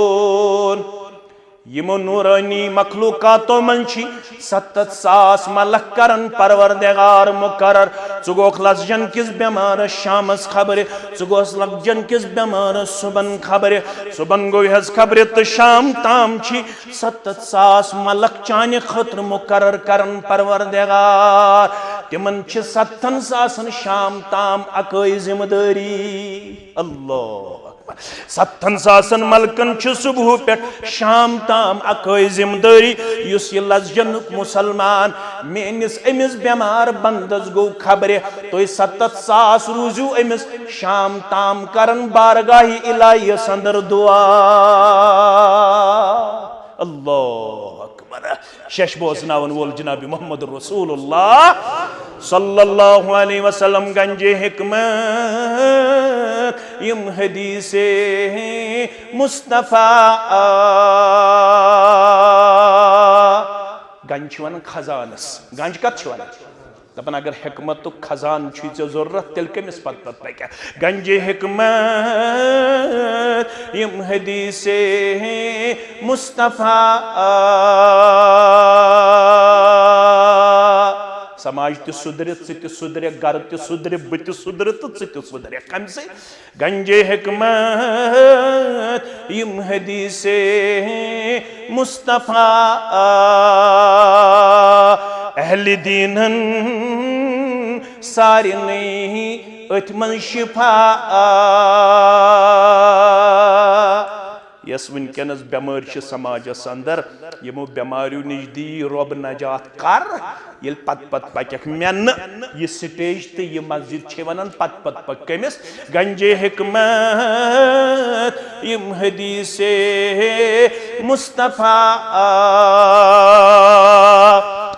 यमो नूरानी मखलूकातो मंची 70,000 मलक करन परवरदिगार मुकर्रर चुगोख लजन किस बेमार शामस खबर चुगोस लजन किस बेमार सुबन खबर सुबन गो हज खबर तो शाम ताम छी 70,000 मलक चाने खतर मुकर्रर करन परवरदिगार तिमन छ 70,000 शाम ताम अकई जिम्मेदारी अल्लाह 70,000 मलकन सुबह पे शाम ताम अकई जिम्मेदारी युस यह लजनुक मुसलमान मेनिस अमिस बेमार बंदस गो खबर तो 70,000 रूजू अमिस शाम ताम करन बारगाही इलाही अंदर दुआ अल्लाह अकबर शश बोजनावन वोल जनाब मोहम्मद रसूलुल्लाह सल्लल्लाहु अलैहि वसल्लम गंजे हिकमत यम हदीसे मुस्तफा गंज वन खजानस गंज कत दपन अगर हिकमत तो खजान जरूरत तेल कमिस पत पक गंज हिकमत यम हदीसे मुस्तफा समाज ते सुधर ते सुधर घर ते सुधर बत सुधर तो ते सुधर कम से गंजे हिकमत यम हदीसे मुस्तफा अहल दीनन सारे नहीं अथमन शिफा यस वनकनस बेमार समाजस अंदर यमो बेमारियों निश दी रब नजात कर ये पत पक मेन यह स्टेज तो यह मस्जिद वन पत पक कमिस गंजे हिकमत यम हदीसे मुस्तफा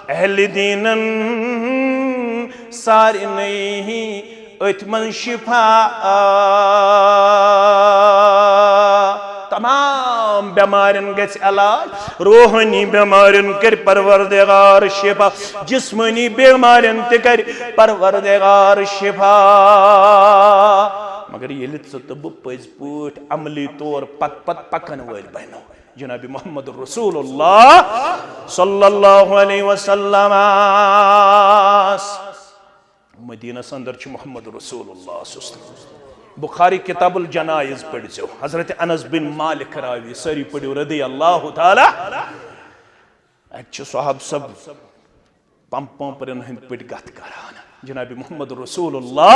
अहल दीनन सारे नहीं अथमन शिफा तमाम बेमारिन गछ इलाज रूहानी बेमारिन कर परवरदिगार शिफा जिस्मानी बेमारिन ते कर परवरदिगार शिफा मगर ये तो पज पट अमली तौर पत पकन वल बनो जनाब मोहम्मद रसूलुल्लाह सल्लल्लाहु अलैहि वसल्लम मदीना अंदर मोहम्मद रसूलुल्लाह बुखारी किताबुल जनाइज पढ़ो हजरत अनस बिन मालिक रावी सारी पढ़ो रदी अल्लाह ताला साहब सब पंपरन हंद पे गत करान जनाब मोहम्मद रसूलुल्लाह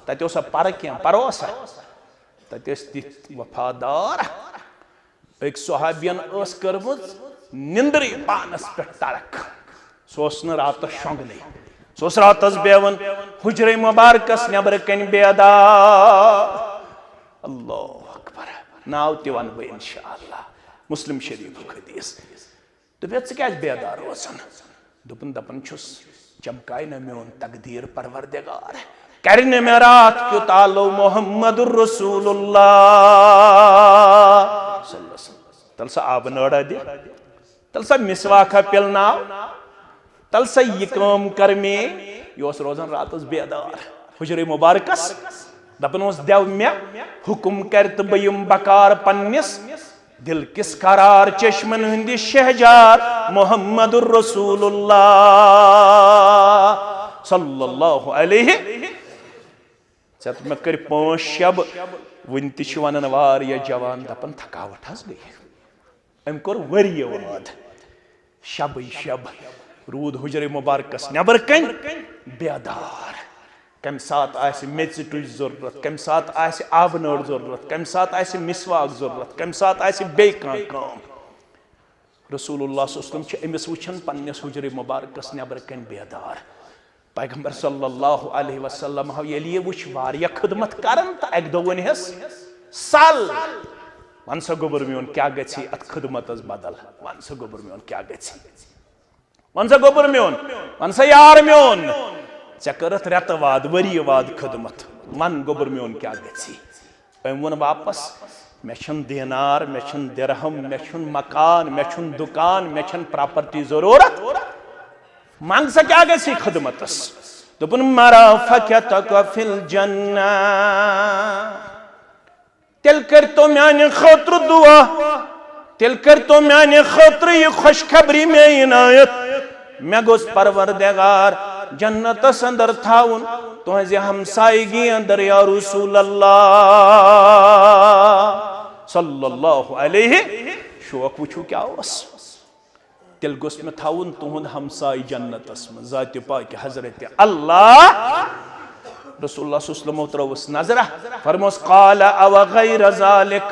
तत पर क्या परोस तत वफादार एक सहाबियन कर्मुज निंद्र पानस पे तड़क सह रात शोंगने सह रात बेवन हुजरे मुबारकस नबर कन बेदार अल्लाह अकबर नाव ते वन बह इंशाअल्लाह मुस्लिम शरीफ हदीस दोप क्या बेदार रोजान दपन छुस चमकाय न मोन तकदीर परवरदिगार कर मे रात क्यों तालो मोहम्मद रसूलुल्लाह तल सा आब नड़ा दे तल सा मिसवाखा पिलनाव तल सा यह काम कर में यह रोजान रात बेदार हुजरे मुबारकस दपन देव मे हुकुम कर तो बयम बकार पन्निस दिल किस करार चश्मन हंदि शहजार मोहम्मद रसूलुल्लाह सल्लल्लाहु अलैहि मे कर 5 शब वन वन वारिया जवान दपन थकावट हज गई अम कोर वरिय वाद शब शब रूद हुजरे मुबारकस नबर कन बेदार कम सात मेच तुज जरूरत कम सात आब नड़ जरूरत कम सात मिसवाक जरूरत कम सात बे काम रसूलुल्लाह सल्लल्लाहु अलैहि वसल्लम अमिस वुचन पन्निस हुजरे मुबारकस नबर कन बेदार पैगंबर सल्लल्लाहु अलैहि वसल्लम ये वुच वारिया खिदमत करन तो अक दो वनहस सल वन सा गोबर मोन क्या गछि अत खिदमत बदल वन सा गोबर मोन क्या गछि वन सा गोबर मोन वन सा यार मोन चे करत रेत वाद वरी वाद खिदमत वन गोबर मोन क्या गछि अम वन वापस मे छन दीनार मे छन दिरहम मे छन मकान मे छन दुकान मे छन प्रॉपर्टी जरूरत मांग सा क्या गछि खिदमतस दोपन मरा फकतक फिल जन्ना तिल कर तो म्याने खतर दुआ तिल कर तो म्याने खतर ये खुशखबरी में इनायत मैं गोस परवरदिगार जन्नतस अंदर थाउन तुझे हमसायगी अंदर या रसूल अल्लाह सल्लल्लाहु अलैहि शौक वुचू क्या तिल गोस में थाउन तुहुंद हमसाई जन्नतस में जात पाक हजरत अल्लाह रसूलुल्लाह सल्लल्लाहु अलैहि वसल्लम त्रवस नजरा फरमोस काल अव गैर जालिक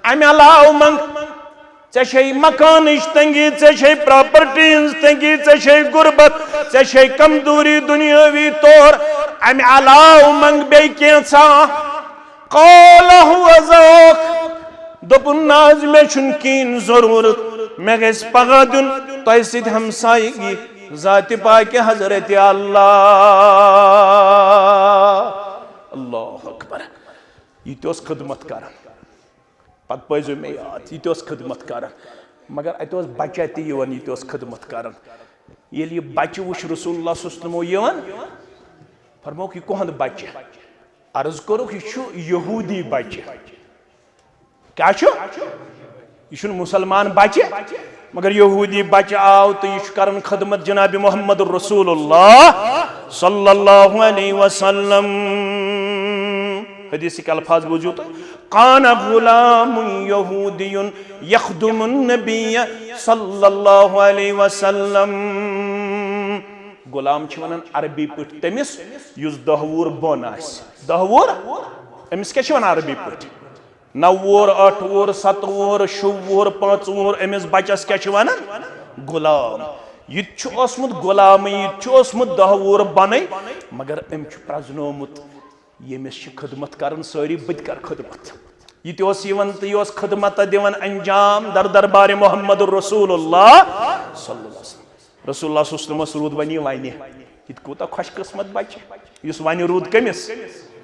अम अलाउ मंग चे मकान तंगी चे प्रॉपर्टी तंगी चे गुरबत चे कमजोरी दुनियावी तौर अम अलाउ मंग बे कैसा काल हुवा ज़ौक दोपुन नाज में छुन कीन जरूरत मैं गस पगा दुन तो सिद हमसायगी जात पाक हजरत अल्लाह अल्लाह अकबर ये खिदमत कर पत पजो मे याद ये खिदमत कर मगर अत बच्चा तन ये खिदमत कर ये बच्चे वुच रसूलुल्लाह सल्लल्लाहु अलैहि वसल्लम फरमो यह कोहद बच्चे अर्ज करो यह यहूदी बच्चे क्या यह मुसलमान बच्चे मगर यहूदी बच्चा आव तो यह करन खदमत जनाब मोहम्मद रसूलुल्लाह सल्लल्लाहु अलैहि वसल्लम। हदीस के अल्फाज बूझो तो कान गुलाम यहूदियुन यखदुमुन नबिय सल्लल्लाहु अलैहि वसल्लम। गुलाम छ वनान अरबी पट तमिस युस 10 वुर बोन आस 10 वुर अमिस क्या छ वनान अरबी पट 9 वुर 8 वुर 7 वुर 7 वुर 5 वुर अमिस बच्चस क्या छ वनान गुलाम। यह छ ओसमुत गुलाम यह छ ओसमुत 10 वुर बनै मगर अम छ प्रजनोमुत यमिस छ खदमत करन सारी बद कर खदमत यह तोस यवन तो यह खदमत दिवन अंजाम दर दरबार मोहम्मद रसूलुल्लाह सल्लल्लाहु अलैहि वसल्लम। रसूलुल्लाह सल्लल्लाहु अलैहि वसल्लम रूद वनी वानी यह कोता खुश किस्मत बच्चे इस वानी रूद कमिस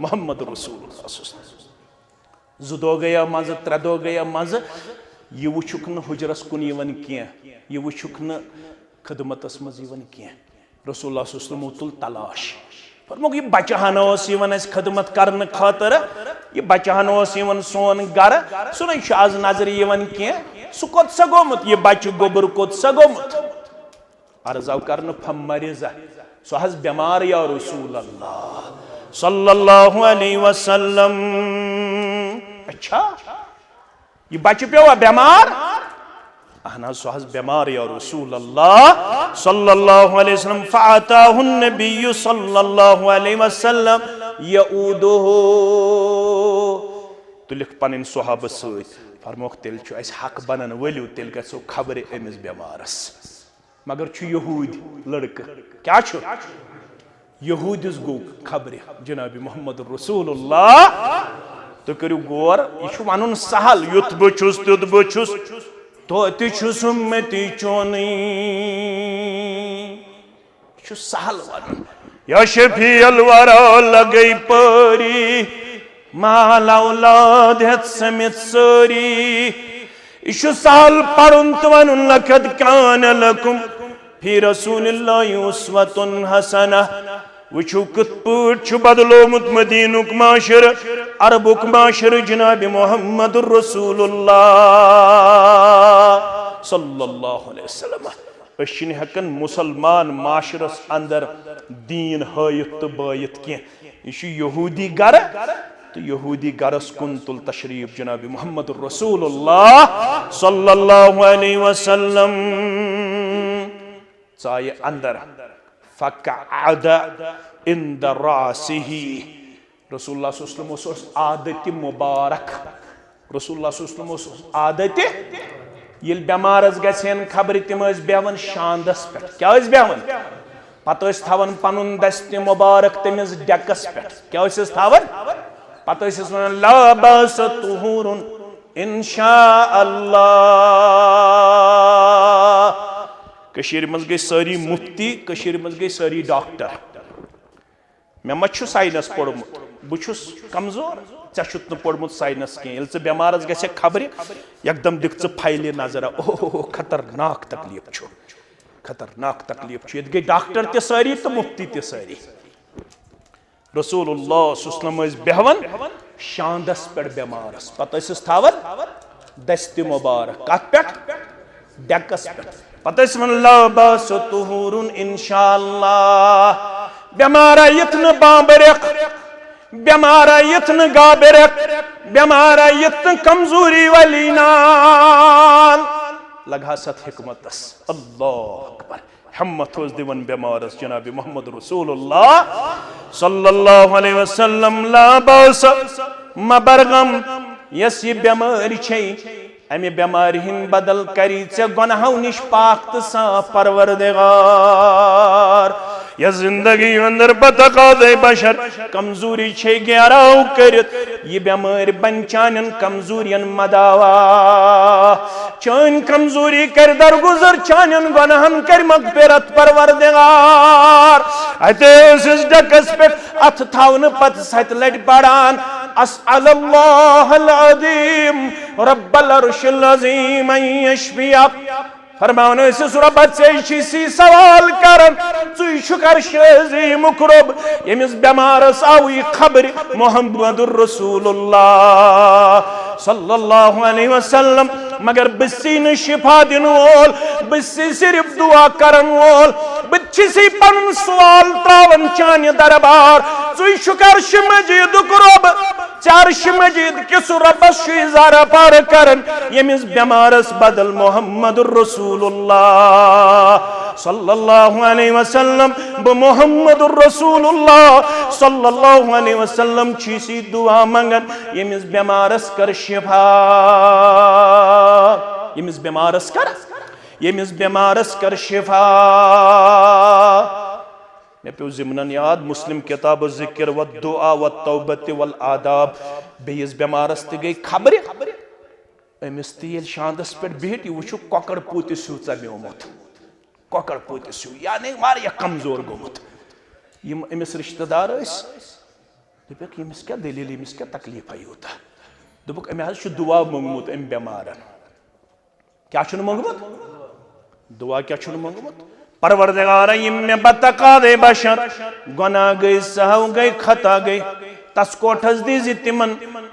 मोहम्मद रसूलुल्लाह सल्लल्लाहु अलैहि वसल्लम। 2 दो गया मज 3 दो गया मज यह वुचुक न हुजरस कुन यवन किया यह वुचुक न खदमतस मज यवन किया। रसूलुल्लाह सल्लल्लाहु अलैहि वसल्लम तुल तलाश फरमोग यह बच्चा हन खदमत करने खातर यह बच्चा हन सोन गर सह आज नजर यवन कह सह कोत सा गोमुत यह बच्चे गोबर कोत सा गोमुत अर्ज आव कर मरिजा सह हज बेमार या रसूल अल्लाह सल्लल्लाहु अलैहि वसल्लम। अच्छा यह बच्चे पेवा बेमार अहना सह हज बेमार या रसूल अल्लाह सल्लल्लाहु अलैहि वसल्लम। फअताहु नबी सल्लल्लाहु अलैहि वसल्लम यऊदुहु तुलिक पन सहाब सत फरमोख तेल छु अस हक बनन वलियो तेल गसो खबर अमिस बेमारस मगर छु यहूद लड़क क्या छु यहूदिस गो खबर जनाब मोहम्मद रसूलुल्लाह। तो करू गौर यह वन सहल युत बुछुस तुत बुछुस तो सुम्मति चोनी सहल वन या शफी अलवरा लगई परी माल औलाद समित सारी यह सहल पढ़ुन तो वन लकद कान लकुम फी रसूलिल्लाहि उस्वतुन हसना। वुचु कत पट बदलोमुत मदीनुक माशर अरबुक माशर जनाब मोहम्मद रसूलुल्लाह सल्लल्लाहु अलैहि वसल्लम। अशन हेकन मुसलमान माशरस अंदर दीन हायत तो बायत कह यह यहूदी गर तो यहूदी गरस कुन तुल तशरीफ जनाब मोहम्मद रसूलुल्लाह सल्लल्लाहु अलैहि वसल्लम। चाय अंदर फक़अद इंद रासिही रसूलुल्लाह सल्लल्लाहु अलैहि वसल्लम आदत मुबारक रसूलुल्लाह सल्लल्लाहु अलैहि वसल्लम आदत ये बेमारस गन खबर तम बेवन शांदस पे क्या बेवन पे थवन पन दस्त मुबारक तमिस डेकस पे क्या थवन पे वन ला बास तुहुरुन इंशा अल्लाह। कशीर मज गई सारी मुफ्ती कशीर मज गई सारी डॉक्टर मे मा साइनस पोड़मुत बहुस कमजोर ऐत न पोड़मुत साइनस कह बेमारस ग खबर एकदम दिख फाइल नजर ओह खतरनाक तकलीफ ये गई डॉक्टर ते सारी तो मुफ्ती ते सारी। रसूलुल्लाह सल्लल्लाहु अलैहि वसल्लम बेहवन शांदस पे बेमारस पे थवन दस्त मुबारक कत पे डेकस पे ला बास तुहुरुन इंशाअल्लाह। बेमारा यत न बाबरक बेमारा यत न गाबरक बेमारा यत न कमजोरी वाली नाल लगा सत हिकमतस अल्लाह अकबर हिम्मत दिवन बेमारस जनाब मोहम्मद रसूलुल्लाह सल्लल्लाहु अलैहि वसल्लम। ला बास मबरगम यस ये बेमारी छै अमे बेमारी हिंद बदल करी चे गुनाहों निश पाक तो साफ परवरदिगार या जिंदगी अंदर बतकादे बशर कमजोरी छे ग्याराव करत ये बेमारी बन चानन कमजोरियन मदावा चान कमजोरी कर दरगुजर चानन गुनाहन कर मगफिरत परवरदिगार। अते इस डकस पे अथ थावन पत सत लट पड़ान अस्अलुल्लाहल अज़ीम रब्बल अर्शिल अज़ीम अन यशफिया फरमाने से रब्बत से सवाल करन चुई शुकर शेजी मुकरब यमिस बेमारस आवी खबर मोहम्मदुर रसूलुल्लाह सल्लल्लाहु अलैहि वसल्लम। मगर बिस्सी न शिफा दिन वोल, बिस्सी सिर्फ दुआ करन वोल, बिच्छी पन सवाल त्रावन चान्य दरबार, चुई शुकर्श मजीद कुरब, चारश मजीद किस रबस इज़ारा पार करन, यमिस बेमारस बदल मोहम्मदुर रसूलुल्लाह सल्लल्लाहु अलैहि वसल्लम, ब मोहम्मदुर रसूलुल्लाह सल्लल्लाहु अलैहि वसल्लम चीसी दुआ मंगन, यमिस बेमारस कर शिफा, यमिस बेमारस कर शिफा। मे पे जिमनन याद मुस्लिम किताब जिक्र व दुआ व तौबत वल आदाब, बेस बेमारस ते गई खबर, अमिस तेल शांदस पे बिहित वुचु कॉकर पूत स्यू चमेमुत, कॉकर पूत स्यू यानी वारिया कमजोर गोमुत। यम अमिस रिश्तेदार दोपक यमिस क्या दलील, यमिस क्या तकलीफ यूता, दोपक अमे हज दुआ मंगमुत अम बेमारन, क्या मंगमुत दुआ, क्या मंगमुत, परवरदिगार यम मे बतका दे बशर, गुनाह गई सहव गई खता गई, तस कोठस दी तिमन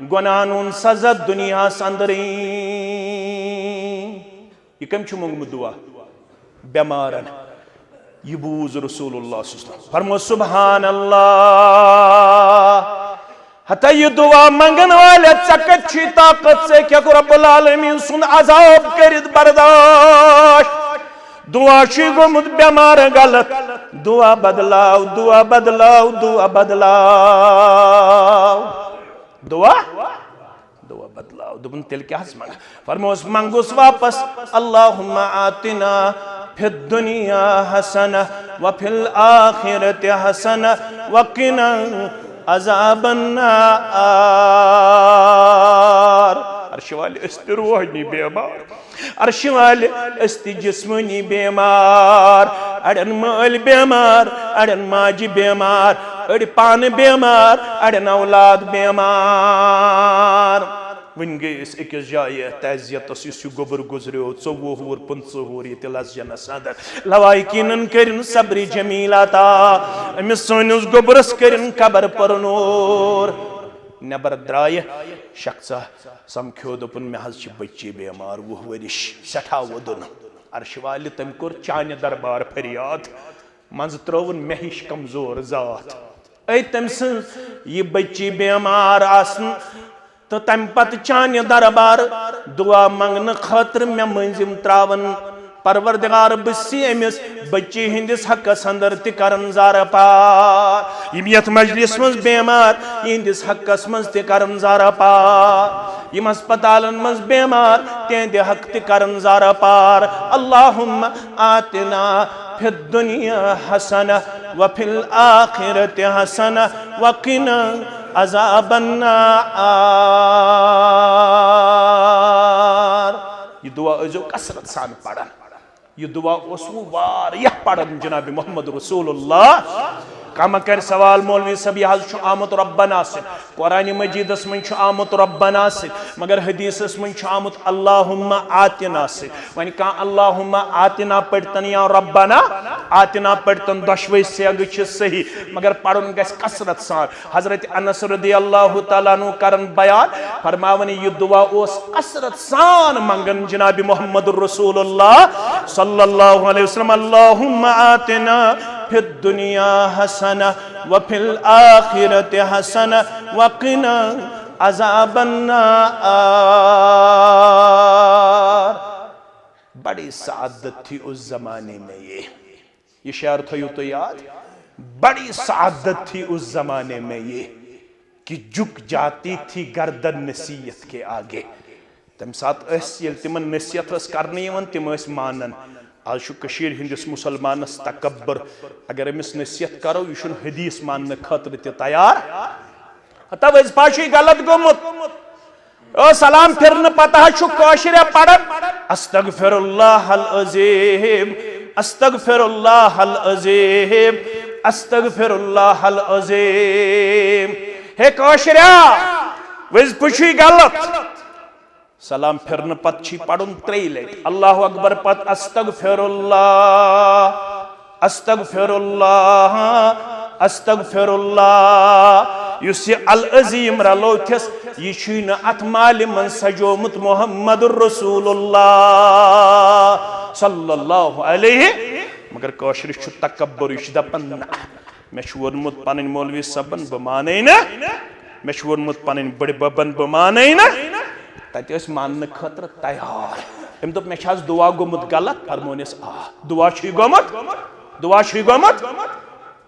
गुनाहन सजा दुनिया अंदर। यह कम मंगमुत दुआ बेमारन, यह बूज रसूलुल्लाह फरमो सुभान अल्लाह, हता यह दुआ मंगन वाले चकत ताकत से क्या रब्बुल आलमीन सुन अजाब करित बर्दाश्त, दुआ गोमुत बेमार गलत, दुआ बदलाव, दुआ बदलाव, दुआ बदलाव, दुआ बदलाव, दुबन तेल क्या मंग, फरमोस मंगुस वापस, अल्लाहुम्मा आतिना फिद दुनिया हसना व फिल आखिरत हसना व क़िना अज़ाबन नार। अर्श वाले अस्ति रूहानी बेमार, अर्श वाले अस्ति जिस्मानी बेमार, अड़न माल बेमार, अड़न माजी बेमार, अड़ पान बेमार, अड़न औलाद बेमार। वन गईस अकिस जाए तजियतस गोबर गुजरो 24 वुर 25 वुर ये लस्जनस अंदर, लवाइकिन करिन सब्र जमीलाता, अमिस सोनिस गोबरस करिन कबर परनोर। नबर द्राय शख्सा समख्यो दोपन मे हज बच्चे बेमार 20 वरिश सठा वुदन, अर्श वाले तम कोर चान्य दरबार फरियाद, मंज त्रोवन मे हिश कमजोर जात, तम ये बच्चे बेमार आसन तो तम पत चान्य दरबार दुआ मंगन खतर मे मंजिम त्रावन, परवरदिगार बिस्सी अमिस बच्चे हिंदिस हकस अंदर तिकरन ज़ारा पार, यम यथ मजलिस मज बेमार हिंदिस हकस मज तिकरन ज़ारा पार, यम अस्पतालन मज बेमार तेंद हक तिकरन ज़ारा पार। अल्लाहुम्मा आतिना फिद दुनिया हसना व फिल आखिरत हसना व क़िना अज़ाबन नार। ये दुआ जो कसरत सान पढ़न, ये दुआ वारिया पढ़न जनाब मोहम्मद रसूलुल्लाह। कम कर सवाल मौलवी सब यह आमुत रब्बना से, कुरान मजीदस मन आमुत रब्बना से, मगर हदीसस मन आमुत अल्लाहुम्मा आतिना से। वन कह अल्लाहुम्मा आतिना पढ़तन या रब्बना आतिना पढ़तन दशवे सेग सही, मगर पढ़न गस कसरत सान। हजरत अनस रदियल्लाहु तआला अन्हु करन बयान, फरमावन यह दुआ ओस कसरत सान मंगन जनाब मोहम्मद रसूलुल्लाह सल्लल्लाहु अलैहि वसल्लम, अल्लाहुम्मा आतिना फिद दुनिया हसना व फिल आखिरत हसना व क़िना अज़ाबन नार। बड़ी सादत थी उस जमाने में, ये शेर था तो याद, बड़ी सादत थी उस जमाने में ये कि झुक जाती थी गर्दन नसीहत के आगे। तम सात तिमन नसीहत करने तिम मानन। आज कशीर हिंदिस मुसलमानस तकब्बर, अगर अमिस नसीहत करो यह हदीस मानने खतर तैयार, तब पाशी गलत गोमुत। ओ सलाम फिरन पता कशिर पढ़न अस्तगफिरुल्लाहल अज़ीम, अस्तगफिरुल्लाहल अज़ीम, अस्तगफिरुल्लाहल अज़ीम। हे कशिरा वज पुशी गलत, सलाम फिरन पत पढ़ुन 3 लट अल्लाह अकबर पत अस्तगफिरुल्लाह, अस्तगफिरुल्लाह, अस्तगफिरुल्लाह। युस ये अल अजीम रलोथस ये न अथ माल मन सजोमुत मुहम्मदुर रसूलुल्लाह सल्लल्लाहु अलैहि मगर कौशर तकब्बुर यह दपन मे वोनमुत पन मौलवी सबन बह माने ना मे वोनमुत पन बड़ बबन बह माने ना तत मान खतर तैयार अम दोप मे दुआ गोमुत गलत फरमोनिस दुआ गोमुत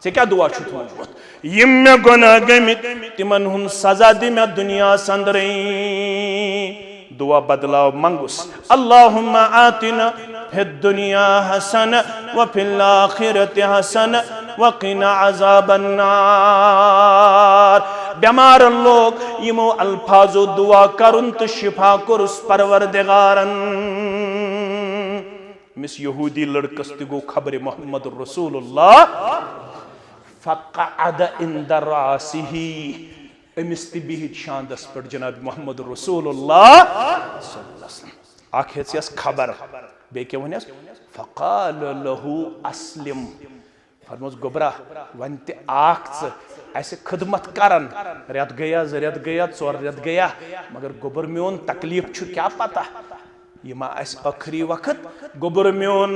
से क्या दुआ थोमुत यम मे गुनाह गमित तिमन हुन सजा दि मे दुनिया संदरे दुआ बदलाव मंगुस अल्लाहुम्मा आतिना फिद दुनिया हसन व फिल आखिरति हसन व क़िना अज़ाबन नार बेमार लोग यमो अल्फाजो दुआ करुन तो शिफा कुरुस परवरदिगारन मिस यहूदी लड़कस गो खबर मोहम्मद रसूलुल्लाह फ़क़अद इंद रासिही अमिस बिहित शांदस पर जनाब मोहम्मद रसूलुल्लाह आख हेस खबर बे क्या वनस फ़क़ाल लहू अस्लिम फरमोस गोबरा वन ते ऐसे खिदमत करन रेत गया चोर रेत गया मगर गोबर मोन तकलीफ छु क्या पता ये मा आखिरी वक्त गोबर मोन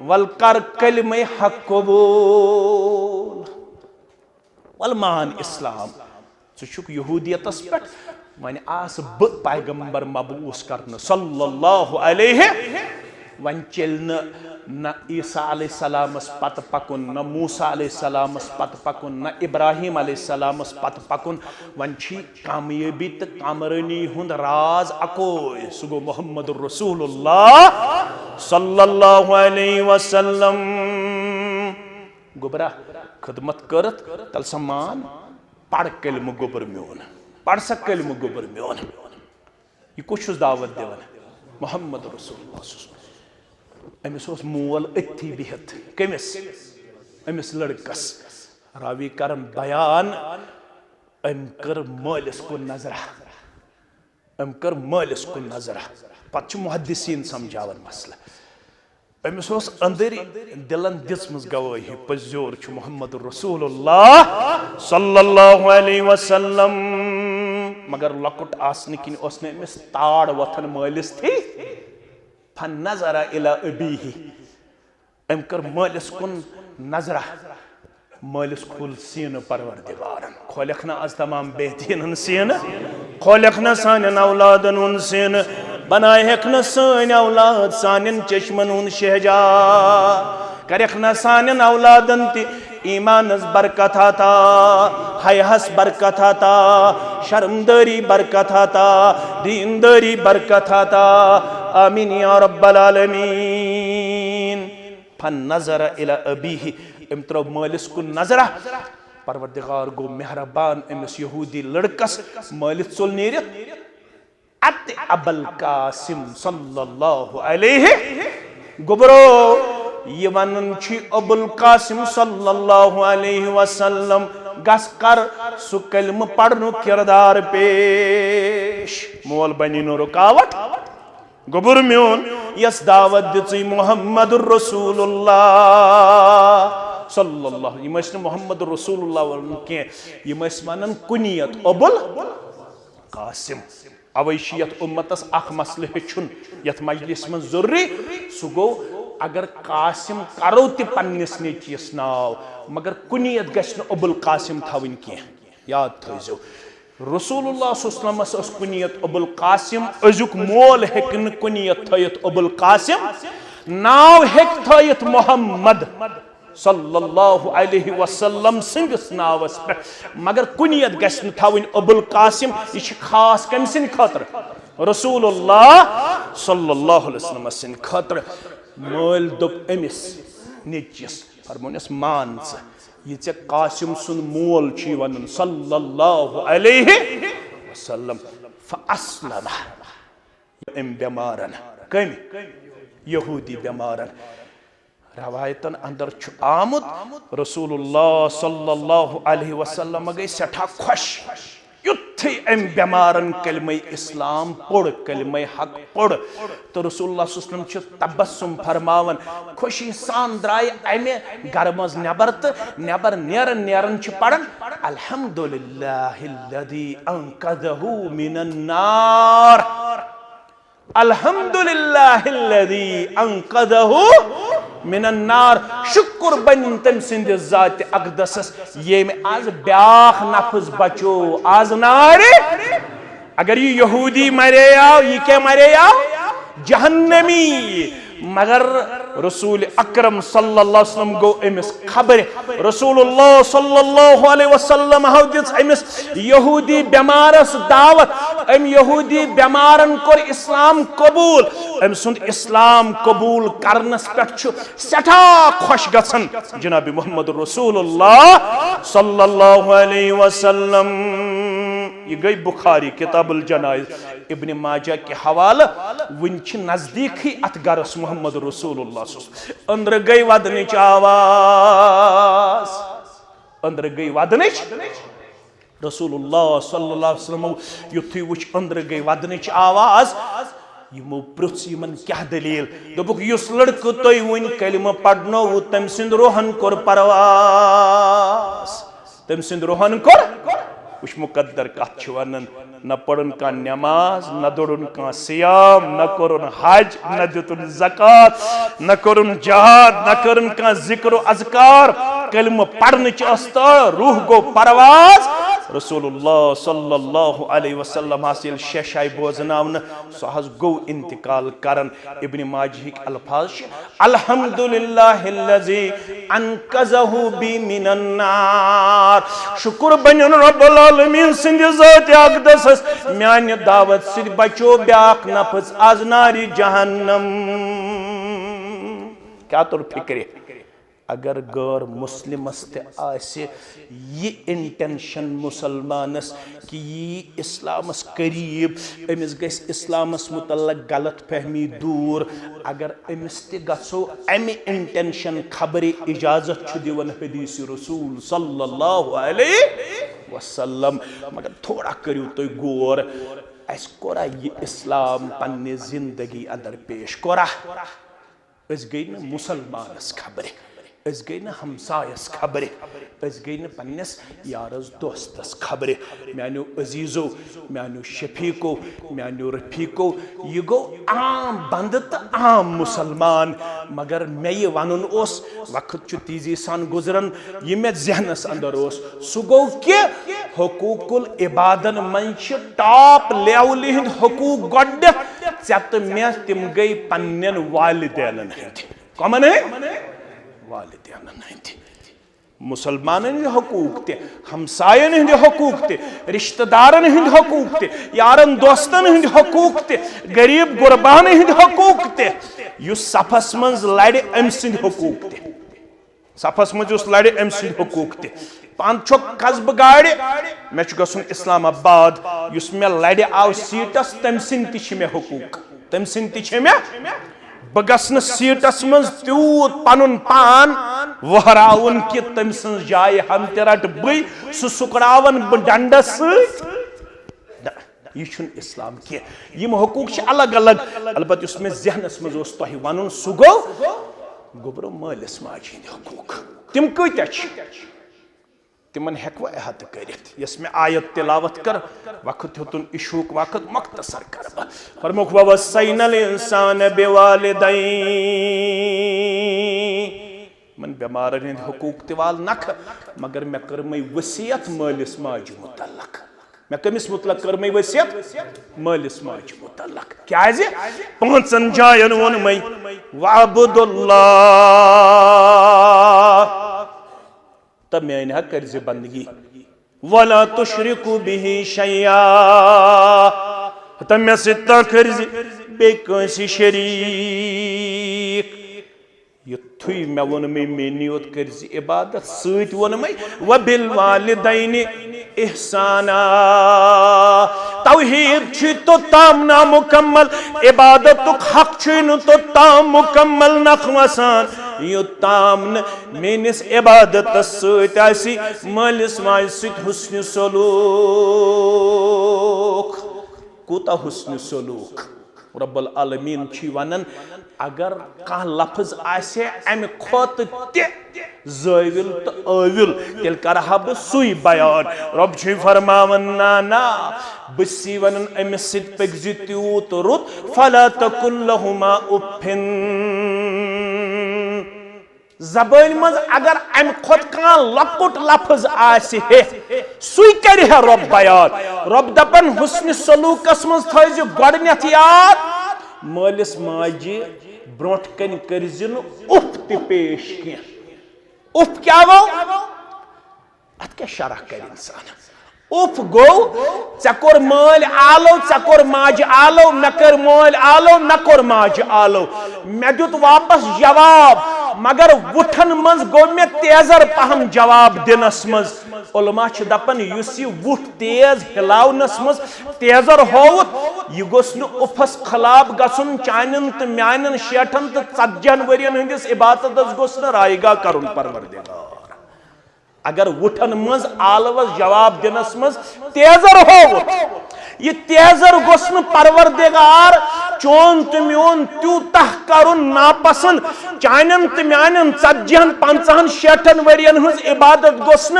वल कर कलिमे हक कबूल वल मान इस्लाम षुक यहूदियतस पे वन आस ब पैगंबर मबूस करन सल्लल्लाहु अलैहि वन चल न ईसा अलैहिस्सलामस पत पकुन न मूसा अलैहिस्सलामस पत पकुन न इब्राहिम अलैहिस्सलामस पत पकुन वन छी कामयाबी तो कामरानी हुंद राज अकोय सुगो मोहम्मद रसूलुल्लाह सल्लल्लाहु अलैहि वसल्लम गोबरा खिदमत करत तल समान पढ़ कलम गोबर मोन पढ़ सा कलम गोबर मोन यह कुछ दावत दिवन मोहम्मद रसूलुल्लाह अमिस मोल अथी बिहत कमिस अमिस लड़कस रावी करन बयान अम कर मालिस कुन नजरा पत मुहद्दिसीन समझावन मसला अमिस अंदर दिलन दिसमस गवाही पजोर मोहम्मद रसूलुल्लाह सल्लल्लाहु अलैहि वसल्लम मगर लकुट आसने किन उसने अमिस ताड़ वथन मालिस थी फन्नज़रा इला अबीही अम कर मालिस कुन नजरा मालिस खुल सीन परवरदिगारन खोलख न आज तमाम बेहतीन सीन खोलख न सानन औलादन उन सीन बनाए हेक न सान औलाद सानन चश्मन उन शहजा करख न सानन औलादन ति ईमानस बरकत आता हयहस बरकत आता शर्मदारी बरकत आता दीनदारी बरकत आता आमीन या रब्बल आलमीन फन्नज़र इला अबीही अम त्रो मालिस कुन नजरा परवरदिगार गो मेहरबान अमिस यहूदी लड़कस मालिस चोल नेरित अत अबुल कासिम सल्लल्लाहु अलैहि गोबरो ये वनन छी अबुल कासिम सल्लल्लाहु अलैहि वसल्लम गस कर सु कलम पढ़नु किरदार पेश मोल बनी नो रुकावट गोबर मोन यस दावत दित्सै मुहम्मदुर रसूलुल्लाह सल्लल्लाहु यमस मुहम्मद रसूलुल्लाह वन के यमस वनन कुनियत अबुल कासिम अवैशियत उम्मतस अख मसले हेचुन यत मजलिस में जरूरी सुगो अगर कासिम करो ति पन्निस नेचियस नाव मगर कुनियत गछ न अबुल कासिम थवन के याद थजो रसूलुल्लाह सल्लल्लाहु अलैहि वसल्लम कुनियत अबुल कासिम अजुक मोल हेकन कुनियत थयत अबुल कासिम नाव हेक थयत मोहम्मद सल्लल्लाहु अलैहि वसल्लम सिंगस नावस पे मगर कुनियत गछ न थवन अबुल कासिम यह खास कम सिन खतर रसूलुल्लाह सल्लल्लाहु अलैहि वसल्लम सिन खतर मोल दोप अमिस निचिस फरमोनिस मान ये कासिम सुन मोल छी वनन सल्लल्लाहु अलैहि वसल्लम फअस्लम एम बेमारन कम यहूदी बेमारन रवायतन अंदर छु आमुद रसूलुल्लाह सल्लल्लाहु अलैहि वसल्लम गई सठा खुश युत्थे अम बेमारन कलमे इस्लाम पोड़ कलमे हक पोड़ तो रसूलुल्लाह सल्लल्लाहु अलैहि वसल्लम तबस्सुम फरमावन खुशी सान द्राय अमे घर मज नेबर तो नेबर नेरन नेरन पड़न अल्हम्दुलिल्लाहिल्लज़ी अंक़ज़हु मिनन नार अल्हम्दुलिल्लाहिल्लज़ी अंक़ज़हु मिनन नार शुक्र बन तम सिंद ज़ात अक़दस ये में आज ब्याख नफ्स बचो आज नारे अगर ये यहूदी मरे आओ ये क्या मरे आओ जहन्नमी मगर रसूल अकरम सल्लल्लाहु अलैहि वसल्लम गो अमिस खबर रसूलुल्लाह सल्लल्लाहु अलैहि वसल्लम हदिस अमिस यहूदी बेमारस दावत अम यहूदी बेमारन कोर इस्लाम कबूल अम सुंद इस्लाम कबूल करनस पेठ सठा खुश गसन जनाब मोहम्मद रसूलुल्लाह सल्लल्लाहु अलैहि वसल्लम। ये गई बुखारी किताबुल जनाइज इब्न माजा के हवाला वन नजदीक ही अत गरस मोहम्मद रसूलुल्लाह अंदर गई वदनिच आवाज अंदर गई वदनिच रसूलुल्लाह सल्लल्लाहु अलैहि वसल्लम युथी वुच अंदर गई वदनिच आवाज यमो प्रुछ यमन क्या दलील दोबुक युस लड़क तोय वन कलिमा पढ़नो तम सिंद रोहन कोर परवास तम सिंद रोहन कोर उस मुकद्दर कथ वन न पढ़न का नमाज न दौड़न का सियाम न करुन हज न दितुन ज़कात न करुन जहाद न करन का जिक्र अज़कार कलम पढ़न चस्ता रूह गो परवाज रसूलुल्लाह सल्लल्लाहु अलैहि वसल्लम हासिल शेशाई बोजनावन सो गो इंतकाल करन इब्न माजिह अल्फाज अल्हम्दुलिल्लाहिल्लज़ी अनक़ज़हु बि मिनन नार शुक्र बनिन रब्बुल आलमीन सिंद ज़ात अक़दस म्यान दावत सिद बचो ब्याक नफ्स आज नारी जहन्नम। क्या तुर फिक्रे अगर गैर मुस्लिमस ये इंटेंशन मुसलमानस कि ये इस्लामस करीब अमिस गस इस्लामस मुतल्लक गलत फहमी दूर अगर अमिस ते गसो अमि इंटेंशन खबर इजाजत दिवन हदीस रसूल सल्लल्लाहु अलैहि वसल्लम मगर थोड़ा करियो तो गौर अस कोरा ये इस्लाम पन्ने जिंदगी अंदर पेश कोरा अस गई न मुसलमानस खबर अस गई न हमसायस खबर अस गई न पन्नस यारस दोस्तस खबर म्यानो अजीजो म्यानो शफीको म्यानो रफीको ये गो आम बंद तो आम मुसलमान मगर मे ये वनुन ओस वक्त तीजी सान गुजरन ये मे जहनस अंदर ओस सु गो कि हकूकुल इबादन मन टॉप लेवल हिंद हकूक गोड चत मे तिम गई पन्नन वालिदैन हिंद कमन है वालिदैन हिंद मुसलमान हकूक ते हमसायन हिंद हकूक ते रिश्तेदारन हिंद हकूक ते यारन दोस्तन हिंद हकूक ते गरीब गुरबान हिंद हकूक ते युस सफस मंज लड़े अम सिंद हकूक ते सफस मंज उस लड़े अम सिंद हकूक ते पान छो कस्ब गाड़ी मे गसन इस्लामाबाद युस मे लड़े आव सीटस तम सिंद ति मे हकूक तम सिंद ति मे बह गस सीटस मज तूत पनुन पान वहरावन कि तम सज जाय हम ते रट बई सु सुकड़ावन बह डंडस यह इस्लाम के यम हकूक अलग अलग अलबत उस मे जहनस मज तह वन सु गो गोबरो मालिस माज हिंद हकूक तिम कत्या तिमन हेकवा अहत करित यस में आयत तिलावत कर वक्त होतुन इशूक वक्त मुख्तसर कर फरमुख ववस्सैनल इंसान बिवालिदैन मन बेमारन हिंद हकूक तिवाल नख मगर मे कर मै वसीयत मालिस माज मुतल्लक मे कमिस मुतल्लक कर मै वसीयत मालिस माज मुतल्लक क्या पांचन जायन वन मै वअब्दुल्लाह तब मैंने हक कर बंदगी वला तुशरिकु बिही शैया तब मैं सिद्धा कर बेकसी शरीक युथुई मैं वन में मेनियत कर इबादत सत वन में व बिल वालिदैन इहसाना तौहीद छि तो ताम ना मुकम्मल इबादत हक छि तो ताम मुकम्मल नखवसान युताम न मेनिस इबादत सत आसी मालिस माज सत हुस्न सलूक। कूता हुस्न सलूक रब्बुल आलमीन छी वनन अगर कह लफ्ज आसे अमि खोत ते ज़ाविल तो आविल तेल करहा बह सुई बयान। रब छी फरमावन ना बसी वनन अमिस सित पगजि त्यूत रुत फला तकुल लहुमा उफ्फिन। ज़बान मज अगर अमि खोत कह लकुट लफ्ज आसे हे सुई करे रब बयान। रब दपन हुस्न सलूकस मज थैजि गोडनेथ याद मालिस माजे ब्रोट कन करजिन उफ ते पेश किया। उफ क्या गो अत क्या शरह कर इंसान। उफ गो चे कोर माल आलो चे कोर माज आलो मे कर माल आलो मे कोर माज आलो मे दुत वापस जवाब मगर वुठन मज गो मे तेजर पहम जवाब दिनस मज। उलमा छ दपन युस यह वुठ तेज हिलावनस मज तेजर होवत यह गोस न उफस खिलाफ गसुन चानन तो म्यानन शेठन तो 40 वरियन हंदिस इबादत गोस न रायगा करुन परवरदिगार। अगर वुठन मज आलवस जवाब दिनस मज तेजर होवत यह तेजर गोस न परवरदिगार चोन तो म्योन त्यूतः करुन नापसंद चानन तो म्यानन 40 50 60 वरियन हंज इबादत गोस न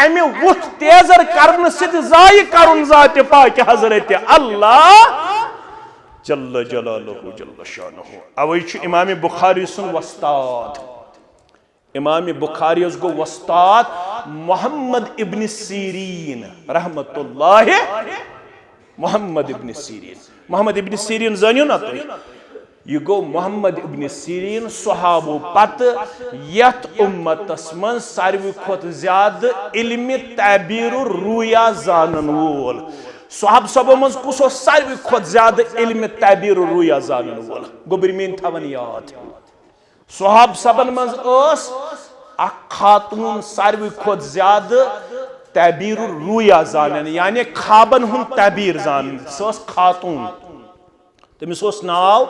अमि वुठ तेजर करन सित जाय करुन जात पाक हजरत अल्लाह जल्ल जलालुहु जल्ल शानुहु। अवै छ इमाम बुखारी सुन वस्ताद इमाम बुखारी गो वस्ताद मोहम्मद इब्न सीरीन रहमतुल्लाह। मोहम्मद इब्न सीरीन मोहम्मद इब्न सीरीन जानियो ना तो यह गो मोहम्मद इब्न सीरीन सहाबो पत यथ उम्मतस मन सारवी खोत ज्यादा इल्म ताबीर रुया जानन वोल। सहाब सबो मज कुस सारवी खोत ज्यादा इल्म ताबीर रुया जानन वोल गोबरमीन थवन याद। सहाब सबन मज अ खातून सारवी खोत ज्यादा ताबीर रुया जानन यानी खाबन हुन ताबीर जानन। सस खातून तमिस नाव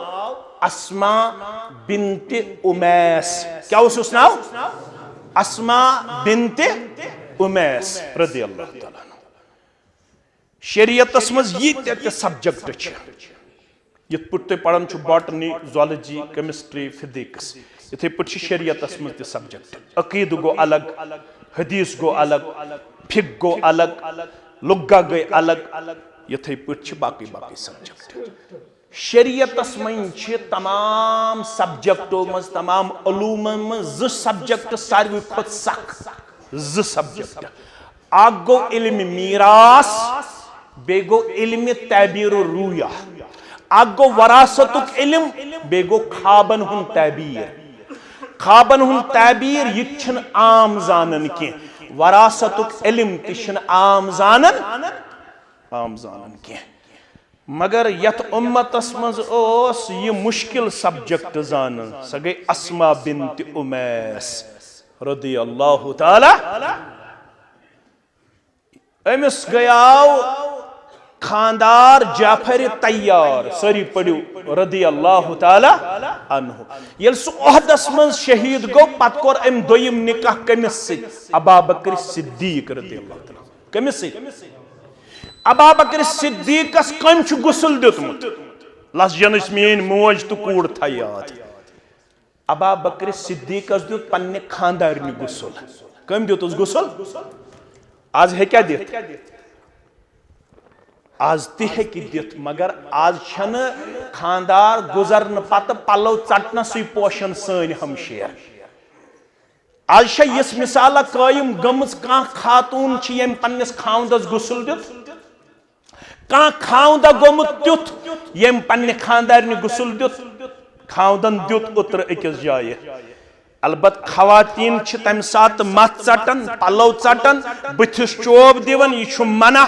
अस्मा बिन्ते उमैस। क्या उस नाव अस्मा बिन्ते उमैस रदियल्लाहु तआला। शरीयतस मज ये सब्जेक्ट ये पे पढ़ान बॉटनी ज़ूलॉजी केमिस्ट्री फिजिक्स इथे पे शरीयतस मज सब्जेक्ट। अकीद गो अलग हदीस गो अलग फिक गो अलग लुगा गई अलग इथे पे बाकी बाकी सब्जेक्ट। शरीयतस मन तमाम सब्जेक्टों मज तमाम उलूमन मज सब्जेक्ट सारवी खुद सख सब्जेक्ट। अख गो इल्म मीरास बे गो इल्म ताबीर रुया। अख गो वरासतुक इल्म बे गो खाबन हुन ताबीर। खाबन हुन ताबीर यह आम जानन की वरासतुक इल्म तन आम जानन की। मगर यथ उम्मतस मज यह मुश्किल सब्जेक्ट जानन स गई अस्मा बिन्त उमैस रदियल्लाहु ताला। अमिस गयाव खानदार जाफर तैयार सरी पड़ू रदियल्लाहु ताला अन्हु। ये ओहदस मज शहीद गो पत कोर अम दोयम निकाह कमिस सित अबा बकर सिद्दीक रदियल्लाहु ताला। कमिस सित अबा बकर सिद्दीकस कम छु गुसल दितमुत लसजनस मेन मोज तो कूड़ था याद। अबा बकर सिद्दीकस दित पन्ने खानदारनि गुसल। कम दितुस गुसल आज है क्या दित आज तक दित मगर आज छन खानदार गुजरन पत पलव चटन सी पोशन सन हमशेर। आज यस मिसाल कायम गमज कह खातून यम पन्निस खावंदस गुसल दित कह खावंदा गोमुत त्युत यम पन्ने खानदारनि गुसल दित खावंदन दित उतर अकिस जाय। अलबत खवातीन तम सात मत चटन पलव चटन बुथिस चोब दिवन यह मना।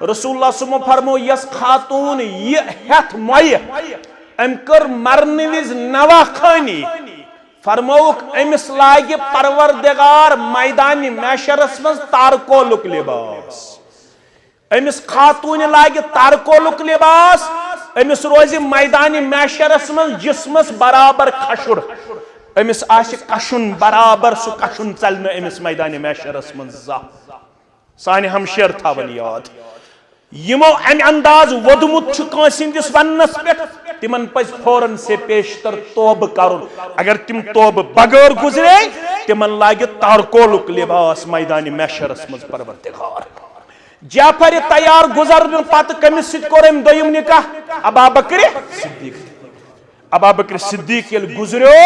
रसूलुल्लाह सुमो फरमो यस खातून यह हेथ मोय अम कर मरने विज नवा खानी फरमोक अमिस लागे परवरदिगार मैदान मैशरस मज तारकोलुक लिबास। अमिस खातून लागे तारकोलुक लिबास अमिस रोज मैदान मैशरस मज जिस्मस बराबर खशुर अमिस आशि कशुन बराबर सु कशुन चल न अमिस मैदान महशरस मन जा सानि हमशेर थावन याद यमो अमि अंदाज वोदमुत छु कांसिंदिस वन्नस पेट तिमन पज फौरन से पेशतर तौब करुन अगर तिम तौब बगैर गुजरे तिमन लागे तारकोलुक लिबास मैदान महशरस मज परवरदिगार जाफर तैयार गुजरन पत कमिस सित कोरम दोयम निकाह अबू बकर सिद्दीक येल गुजरो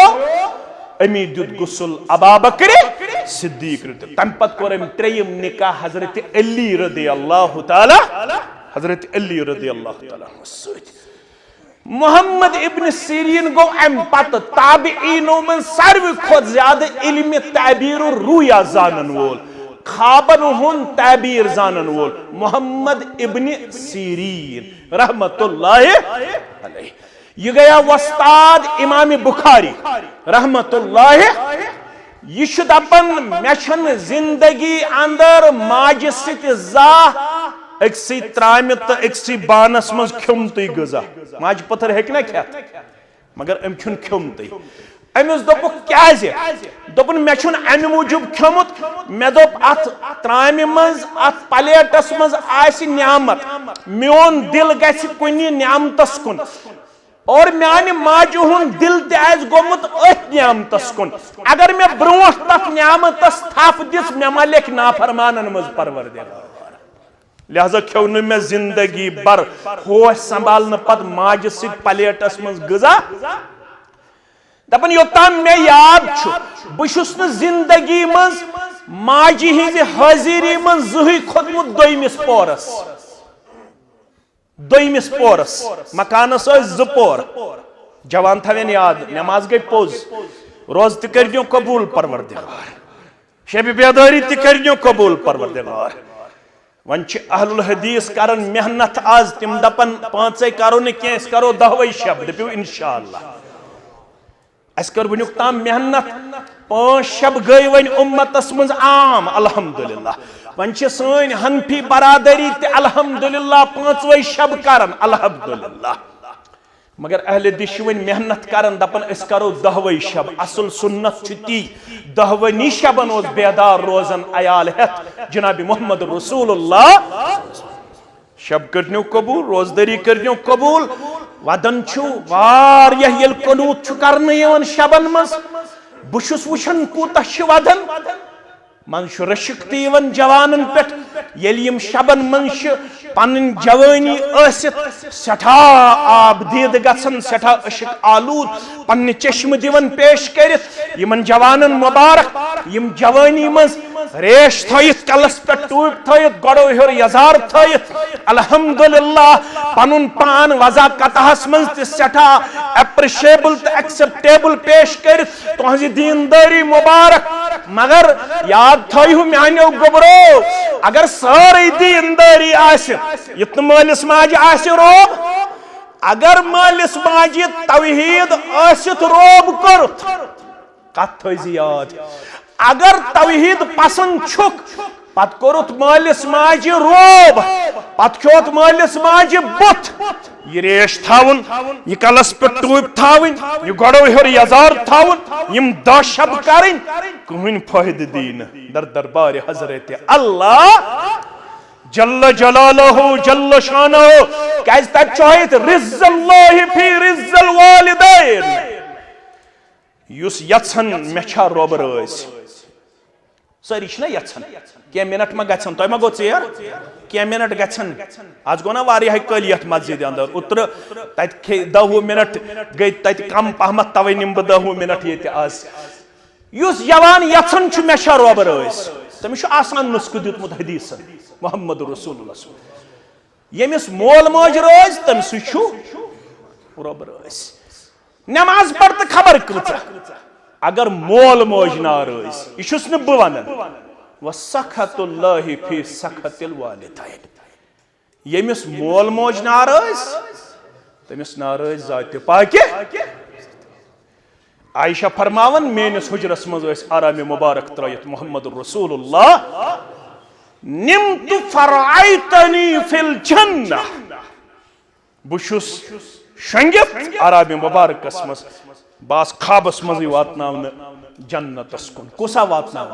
अमी दुत गुसल अबू बकर सिद्दीक तम पत कोरम त्रेयम निकाह हजरत अली रदियल्लाहु ताला हजरत अली रदियल्लाहु ताला मोहम्मद इब्न सीरीन गो अम पत ताबईनो में सारवी खोद ज्यादा इल्म ताबीर रूया जानन वोल खाबन हुन ताबीर जानन वोल मोहम्मद इब्न सीरीन रहमतुल्लाहि अलैहि ये गया वस्ताद इमाम बुखारी रहमतुल्लाहि यह दपन मे जिंदगी अंदर माज जा अक्सी त्राम तो अक्सी बानस मज खिमत गजा माज पत्थर हेक ना खेत मगर अम छुन खिमत अमिस दोप क्या दोपन मे अमि मूजूब खिमुत मे दोप अत त्राम मज अत प्लेटस मज आसि न्यामत मोन दिल गछ कुनि न्यामतस कुन और म्यान माजु हुन दिल तज गोमुत अथ न्यामतस कुन अगर मे ब्रोट तथ न्यामतस थप दिस मे मलिक नाफरमानन मज परवरदिगार लिहाजा खो न मे जिंदगी भर होश संभाल पत माज सित प्लेटस मज गजा दपन योतान मे याद बहुस न जिंदगी मज माजि हिंज हाजिरी मज जही खोदमुत दोयमिस पोरस मकानस ज पोर जवान थवेन याद नमाज गई पोज रोज त करियो कबूल परवरदिगार शब बेदारी त करियो कबूल परवरदिगार वन अहलुल हदीस करन मेहनत आज तिम दपन पांचै करो न के करो 10 शब दपियो इंशाअल्लाह अस कर वनुक ताम मेहनत 5 शब गई वन उम्मतस मज आम अल्हम्दुलिल्लाह वन सन हनफी बरादरी ते अल्हम्दुलिल्लाह 5 शब करन अल्हम्दुलिल्लाह मगर अहले दिश वन मेहनत करन दपन अस करो 10 शब असल सुन्नत ती 10 शबन ओस बेदार रोजन अयाल हेत जनाब मोहम्मद रसूलुल्लाह शब करनो कबूल रोजदारी करनो कबूल वदन छु वारियह येल कनूत छु करने यवन शबन मस बुशुस वुशन कूता छु वदन मन छु रशिक तीवन जवानन पेट येल यम शबन मन छु पन्न जवानी असित सठा आब दीद गसन सठा अशिक आलूद पन्न चश्म दिवन पेश करित यमन जवानन मुबारक यम जवानी मस रेश थयित कलस पे टूब थयित गड़ो हेर यजार थयित अल्हम्दुलिल्लाह पनुन पान वजा कतहस मज त सठा एप्रिशिएबल त एक्सेप्टेबल पेश करित तुहजी दीनदारी मुबारक मगर याद थयहु म्यानो गोबरो अगर सारी दीनदारी आसि यत मालिस माज आसि रोब अगर मालिस माज तौहीद आसित रोब कर कत थयजी याद अगर तौहीद पसंद छुक पत कोरुत मालिस माज रोब पत खोत मालिस माज बुत ये रेश थावन ये कलस पे टूब थावन ये गड़ो हेर यजार थावन यम 10 शब करें कहीं फायदे दीन दर दरबार हजरत अल्लाह जल्ल जलालहु जल्ल शानहु कैस तक चाहित रिज़्ज़ल्लाहि फी रिज़्ज़ल वालिदैन युस यत्सन मेछा रोब रस सारी छना यत्सन के मिनट मा गछन तोय मा गो चेयर के मिनट गछन आज गो ना वारी है कलियत मस्जिद अंदर उतर तत 10 मिनट गई तत कम पहमत तवे निम 10 मिनट ये आज युस जवान यत्सन छु मेछा रोब रस तमिश आसान नुस्ख दितमुत हदीस मोहम्मद रसूलुल्लाह यमिस मोल मोज रोज तमिस छु रोब रस नमाज पढ़त खबर कचा अगर मोल मोज ना रोज यह न बह वनन वसखतुल्लाहि फी सखतिल वालिदैन यमिस मोल मोज ना रोज तमिस ना रोज जात पाके आयशा फरमावन मेनिस हुजरस मज आराम मुबारक त्रयत मोहम्मद रसूलुल्लाह निम्तु फरआइतनी फिल जन्नह बुशुस शंगित आराम मुबारक मज बास खाबस मज वातनावने जन्नतस कुन कुसा वातनाव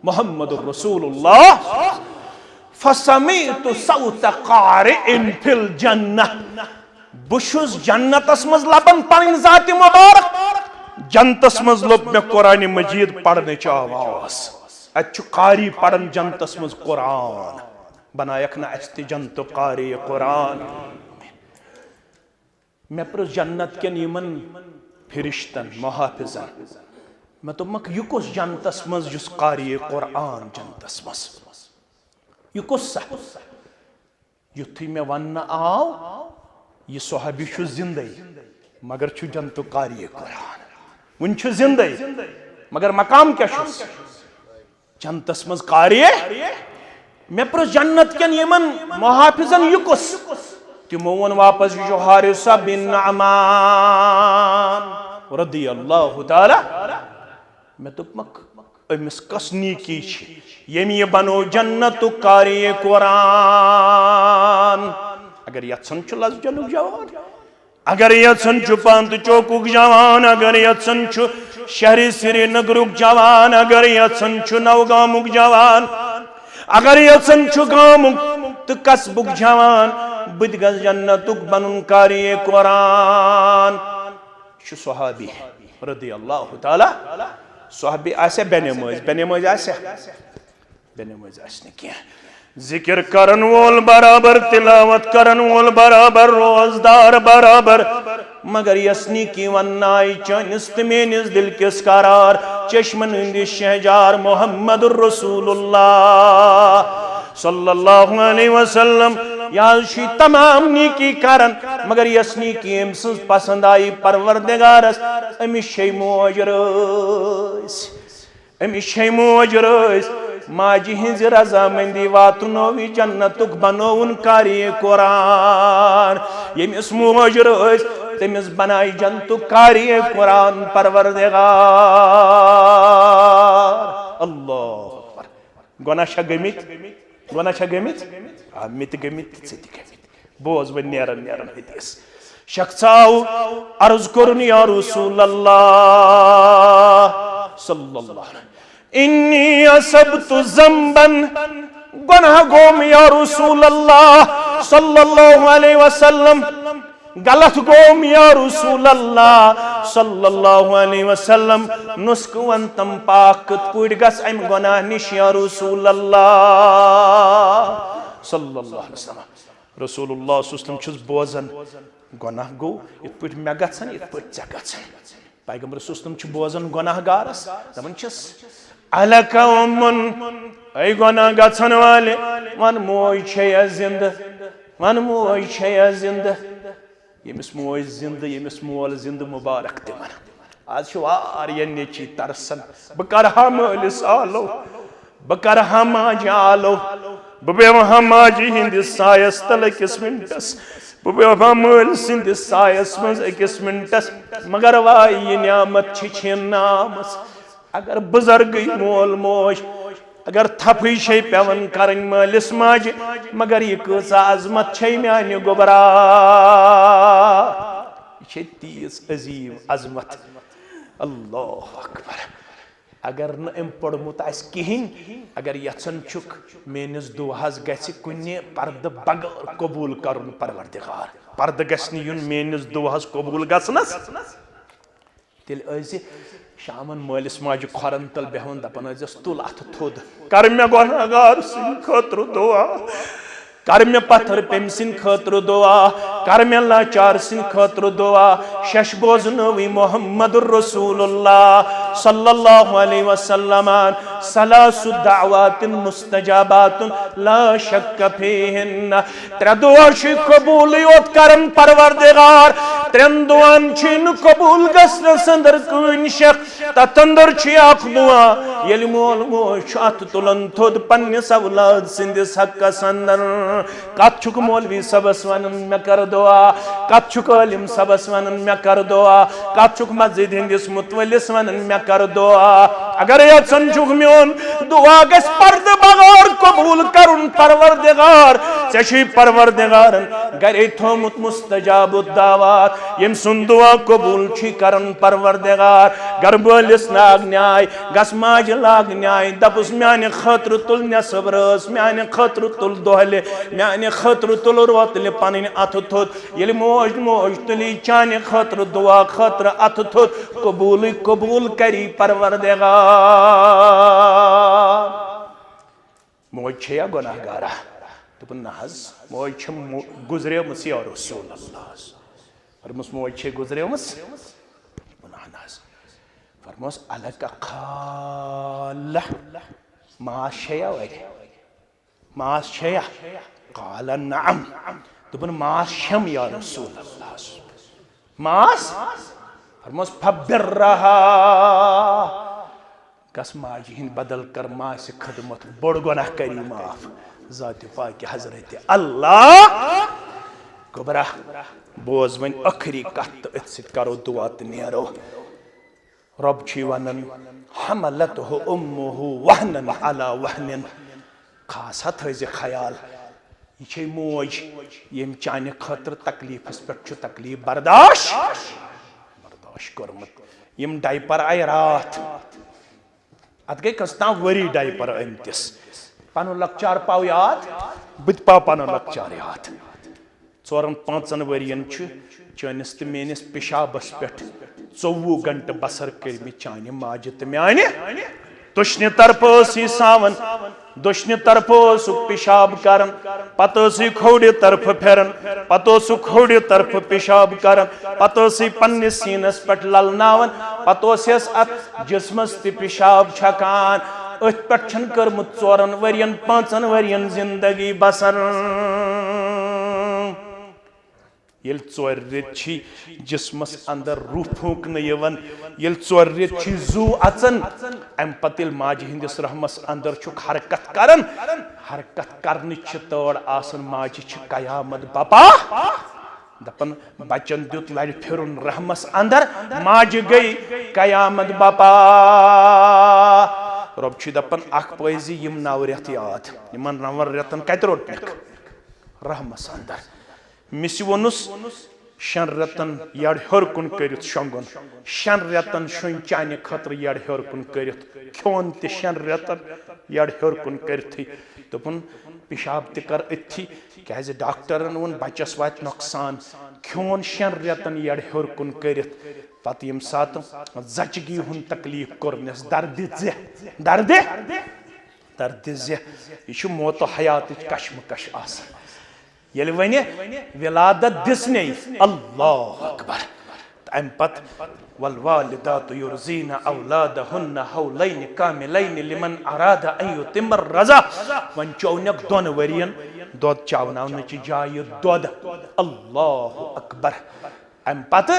मुहम्मदुर रसूलुल्लाह फसमीतु सौत कारिइन फिल जन्नह बुशुस जन्नतस मज लबन पन जाति मुबारक जन्नतस मज लोब मे कुरान मजीद पढ़ने आवाज अच्छु कारी पढ़न जन्नतस मज कुरान बनायक ना अस्ति जन्नत कारी कुरान मे प्रो जन्नत के निमन फिरिश्तन मुहाफिजन मैं तो मक युकुस जन्नतस मज जुस कारी कुरान जन्नतस मज युकुस युथी मे वन आव ये सहाबी छु जिंदे मगर छु जन्नत कारी कुरान वन छु जिंदे मगर मकाम क्या छु जन्नतस मज कारी मे प्रो जन्नत के यमन मुहाफिजन युकुस तिमो वन वापस जो हारिसा बिन अमान रदियल्लाहु ताला मे तो मक अमिस कसनी की यम ये बनो जन्नत कारी कुरान अगर यत्सन छु लजजलुक जवान अगर यत्सन छु पंत चौकुक जवान अगर यत्सन छु शहरी श्रीनगरुक जवान अगर यत्सन छु नवगामुक जवान अगर यत्सन छु गामुक तो कसबुक जवान बुदगस जन्नतुक बनुन कारी कुरान छु सहाबी रदियल्लाहु ताला सहाबी आसे बेनमोज आसे क्या जिक्र करन वोल बराबर तिलावत करन वोल बराबर रोजदार बराबर मगर यसनी की वन्नाई चनिस मेनिस दिल किस करार चश्मन हिंदी शहजार मुहम्मदुर रसूलुल्लाह सल्लल्लाहु अलैहि वसल्लम याशी तमाम नीकी करन मगर यसनी की एमसुस पसंद आई परवरदिगारस अमिश मोज रस माजी हिंज रजामंदी वातुनोवी जन्नतुक बनोउन कारी कुरान यमिस मोज रस तमिस बनाई जन्नतुक कारी कुरान परवरदिगार अल्लाह अकबर गुनाह गमित मित बोज वन नेरन हदीस शख्साव अर्ज करुन या रसूल अल्लाह सल्लल्लाहु अलैहि इन्नी असबतु ज़ंबन गुनाह गोम या रसूल अल्लाह सल्लल्लाहु अलैहि वसल्लम गलत गोम या रसूल अल्लाह सल्लल्लाहु अलैहि वसल्लम नुस्कवन तम पाक पुड़ गस अम गुनाह निश या रसूल अल्लाह सल्लल्लाहु अलैहि वसल्लम रसूलुल्लाह सल्लल्लाहु अलैहि वसल्लम बोजन गुनाह गो इत पट मे गछन इत पट च गछन पैगंबर सल्लल्लाहु अलैहि वसल्लम बोजन गुनाहगारस दमन छस अलका उम्मन ऐ गुनाह गछन वाले वन मोय छय जिंद यमिस मोय जिंद यमिस मोल जिंद मुबारक तिमन आज वारिया नेची तरसन बकरहा मलिस आलो बकरहा माज आलो बबेवहा माजी हिंदिस सायस तल किस मिनटस बबेवहा मल सिंदिस सायस मज किस मिनटस मगर वाई ये नियामत छिन नामस अगर बुजुर्ग मोल मोज अगर थपी शे पेवन करन मलिस माज मगर ये कसा अजमत छे म्यान गोबरा ये तीस अजीम अजमत अल्लाह अकबर अगर न अम पढ़मुत कहीं अगर यन चुक मेनिस दुहस गि कुन पर्द बगैर कबूल कर परवरदिगार पर्द गि युन मेनिस दुहस कबूल गसनस तेल शामन मलिस माज खोरन तल बेहन दपान तुल अथ थोद कर मे गुनहगार सिंद खतर दुआ कर मे पत्थर पेम सिंद खतर दुआ कर मे लाचार सिंद खतर दुआ शश बोजनवी मुहम्मदुर रसूलुल्लाह सल्लल्लाहु अलैहि वसल्लम सलासु दावातिन मुस्तजाबातुन ला शक्क फीहिन त्रे दुआ छ कबूल योत करन परवरदिगार त्रेन दुआन छिन कबूल गसन संदर कुन शक तंदर छ अख दुआ येल मोल मोश अत तुलन थोद पन्निस औलाद सिंदिस हक संदर कत छुक मौलवी सबस वनन मे कर दुआ कत छुक आलिम सबस वनन मे कर दुआ कत छुक मस्जिद हिंदिस मुतवलिस वनन मे कर दुआ अगर यत्सन छुक म्योन दुआ गस पर्द बगैर कबूल करुन परवरदिगार चे परवरदिगारन गरे थोमुत मुस्तजाबुद दावात यम सुन दुआ कबूल छी करन परवरदिगार गरबलिस लाग न्याय गस माज लाग न्याय दपुस म्याने खतर तुल नेसब रस म्याने खतर तुल दोहले म्याने खतर तुल रोतले पनिन अथ थोत यलि मोज मोज तुली चाने खतर दुआ खतर अथ थोत कबूल कबूल करी परवरदिगार मोज छे या गुनाहगारा दोपन नहज मोज छ गुजरेमस या रसूल अल्लाह फरमस मोज छे गुजरेमस गुनाह नहज फरमस अलका खाला मास छया वरे मास छया काला नअम दोपन मास छम या रसूल अल्लाह मास फरमस फबिर्रहा कस माजी हिंद बदल कर माँ से खदमत बड़ गुनाह करी माफ ज़ात पाक हजरत अल्लाह कुबरा बोज वन अखरी कत अत करो दुआ तो नेरो रब छी वनन हमलतहु उम्मुहु वहनन अला वहनिन खासा थज ख्याल ये मोज यम चाने खतर तकलीफस पे तकलीफ बर्दाश्त कर्मत यम डायपर आय रात अत गई कस्ता वरी डायपर अमतिस पन लक्चार पाव याद बुत पाव पन लक्चार याद 4-5 वरियन चनिस तो मेनिस पेशाबस पे 24 घंटे बसर कर चाने माज तो म्याने दुश्न तरफ सावन दुश्न तरफ पेशाब कर पे खोड़ तरफ फिरन पे खोड़ तरफ पेशाब कर पे पन्निस सीनस पे ललनावन पे अत जिस्मस त पेशाब छकान अथ पे कर्मुत 4 वरियन 5 वरियन जिंदगी बसर ये 4 रेत जिस्मस अंदर रूह फूकन यवन ये 4 रेत जू अचन अम पत माज हिंदिस रहमस अंदर हरकत करन हरकत करन तौर आसन माज कयामत बपा दपन बचन दुत लड़ फिरुन रहमस अंदर माज गई कयामत बपा रब दपन अख पजी यम 9 रेत याद यमन 9 रेतन कत रोट रहमस अंदर मिस वनुस 6 रेतन यड़ हर कुन करित शंगुन 6 रेतन शुन चाने खतर यड़ हर कुन करित खोन त 6 रेतन यड़ हर कुन करित दोपन पेशाब त कर अथी क्या डॉक्टरन वन बचस वात नुकसान खोन 6 रेतन यड़ हर कुन करित पत यम सात जचगी हुन तकलीफ करनस दर्द जे यह मौत हयात कशमकश आसान ये वन विलादत दिसने अल्लाह अकबर अम पत वल्वालिदातु युर्जीना औलादहुन्ना हौलैन कामिलैन लिमन अरादा अन युतिम्मर रज़ा वन चौनक 2 वरियन दोद चावनावन च जाय दोद अल्लाह अकबर अम पत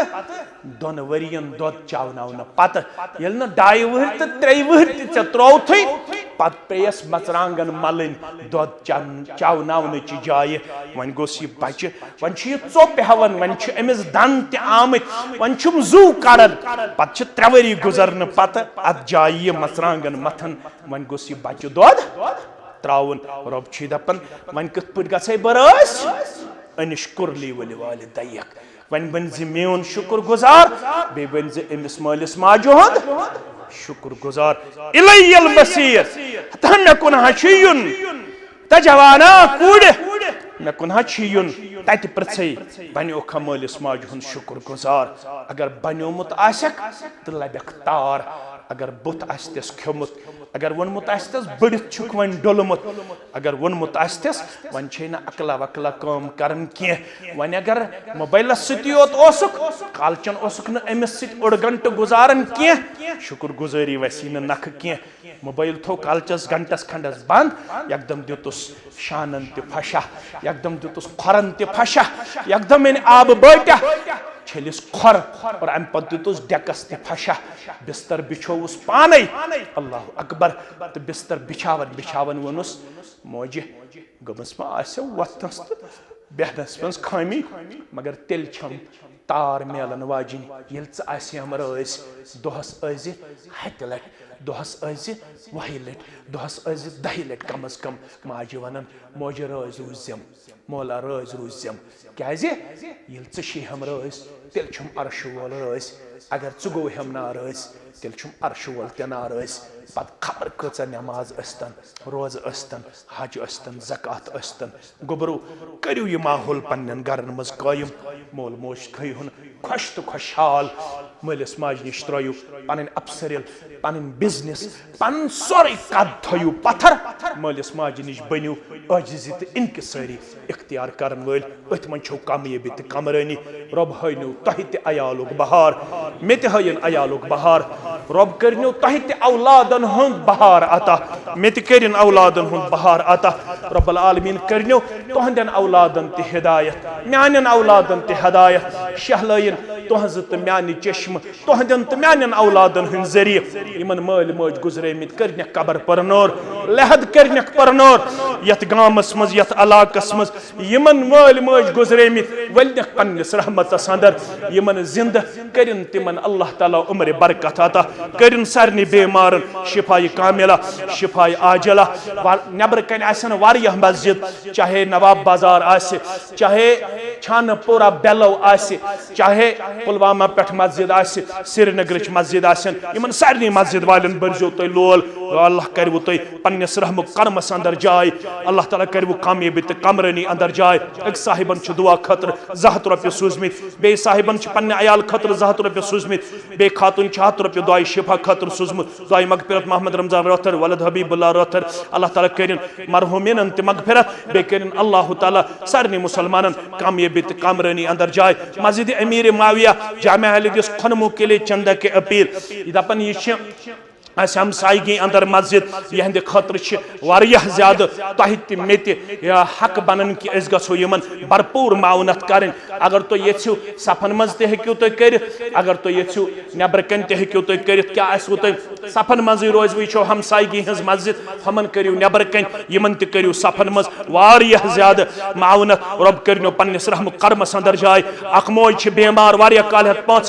2 वरियन दोद चावनावन पत येल न 2 वहर त 3 वहर त त्रोथै पत पेयस मचरांगन मलिन दोद चावनावन च जाय वन गोस यह बच्चे वन चोप हवन वन अमिस दन त आमत वन जू कड़न पे 3 वरी गुजरन पत अत जाय मचरांगन मथन वन गोस यह बच्चे दोद त्रावन रब दपन वन कत पे गई बरस अनिश्कुरली वल वालिदैक वन बन मेन शुक्र गुजार बे बन अमिस मालिस माजो हद शुक्र गुजार इलैयल मसीर तह मे कुनहा युन त जवाना कूड़ मे कुनहा युन तत पृछे बनो मालिस माज हुन शुक्र गुजार अगर बनोमुत आसक तो लबक तार अगर बुत आस्तिस खमुत अगर वोनमुत आस्तिस बड़ित छुक वन डोलमुत अगर वोनमुत आस्तिस वन छेना अकला वकला काम करन के वन अगर मोबाइल सतियोत ओसुक कालचन ओसुक न अमिस सत 1 घंटे गुजारन के शुक्र गुजारी वसी न नख के मोबाइल थो कालचस घंटस खंडस बंद एकदम दितुस शानन ते फशा एकदम दितुस खरन ते फशा एकदम इन आब बैठा छलिस खर और अम पे दितुस डेकस ते फशा बिस्तर बिछोवुस पाने अल्लाह अकबर तो बिस्तर बिछावन बिछावन वनुस मोजे गमस मा आसे वतस बेहनस मस खामी मगर तेल छम तार मेलन वाजिन येल च आसे हमर दोहस अज हत लट दोहस वही लट दोहस 10 लट कम अज कम माजे वन मोजे रज रूजम मोला रज रूजम क्या ये हम रज तेल छुम अर्श वोल रज अगर च गो हम ना रज तेल छुम अर्श वोल ते ना रज पत खबर कचा नमाज अस्तन रोज अस्तन हज अस्तन ज़कात अस्तन गोबरू करियो ये माहौल पन्नन गरन मज कायम मोल मोश थयुन खुश तो खुशहाल मलिस माज निश त्रयु पन अपसरिल पन बिजनेस पन सोरे कद थयु पत्थर मलिस माज निश बनियो अजिज़ी तो इनकिसारी इख्तियार करन वल अथ मन छो कामयाबी तो कमरानी रब हयनो तह ते अयालुक बहार मे ते हयन अयालुक बहार रब करनो तह ते औलादन हुंद बहार अता मे ते करिन औलादन हुंद बहार अता रब्बुल आलमीन करनो तोहंदन औलादन ते हिदायत म्यानन औलादन ते हिदायत शहलायन तोहज तो म्यान चश्म तोहंदन तो म्यानन औलादन हुंद जरिए यमन माल मज गुजरेमित करन कबर परनोर लहद करन परनोर यत गामस मज यत इलाकस मज यमन माल मज गुजरेमित वल्य पन्नस रहमत अंदर यमन जिंद करिन तिमन अल्लाह ताला उम्र बरकत अता करिन सरनि बेमारन शिफाई कामिला शिफाई आजला नबर कन आसन वारिया मस्जिद चाहे नवाब बाजार आसे चाहे छानपुरा बेलो आसे चाहे पुलवामा पेठ मस्जिद आसे श्रीनगर मस्जिद आसन यमन सारनी मस्जिद वालन बरजो तो लोल अल्लाह करवु तो पन्नस रहम कर्मस अंदर जाय अल्लाह ताला करवु कामयाबी तो कमरानी अंदर जाय एक साहिबन छ दुआ खतर 100 रुपये सूजमित बे साहिबन छ पन्ने अयाल खतर 100 रुपये सूजमित बे खातून 100 रुपये दुआई शिफा खतर सूजमुत दुआई मगफिरत मोहम्मद रमजान रोथर वलद हबीबुल्लाह रोथर अल्लाह ताला करिन मरहुमिन ते मगफिरत बे करिन अल्लाह ताला सारनी मुसलमानन कामयाबी तो कमरानी अंदर जाय मस्जिद अमीर माविया जामिया हदीस खनमु के लिए चंदा के अपील दपन ये हमसायगी अंदर मस्जिद यहंद खतर ज्यादा तह मे हक बनन कि गो यमन भरपूर माउनत करें अगर तुम यू सफन मज तू तुम कर अगर तुम यू नबर कन तू तुम कर क्या तुम सफन मज रोज वो हमसायगी हज मस्जिद हमन करू नबर कन यमन तू सफन मज ज्यादा माउनत रब कर पन्नस रहम कर्मस अंदर जाय अख मोज बेमार वारिया काल 5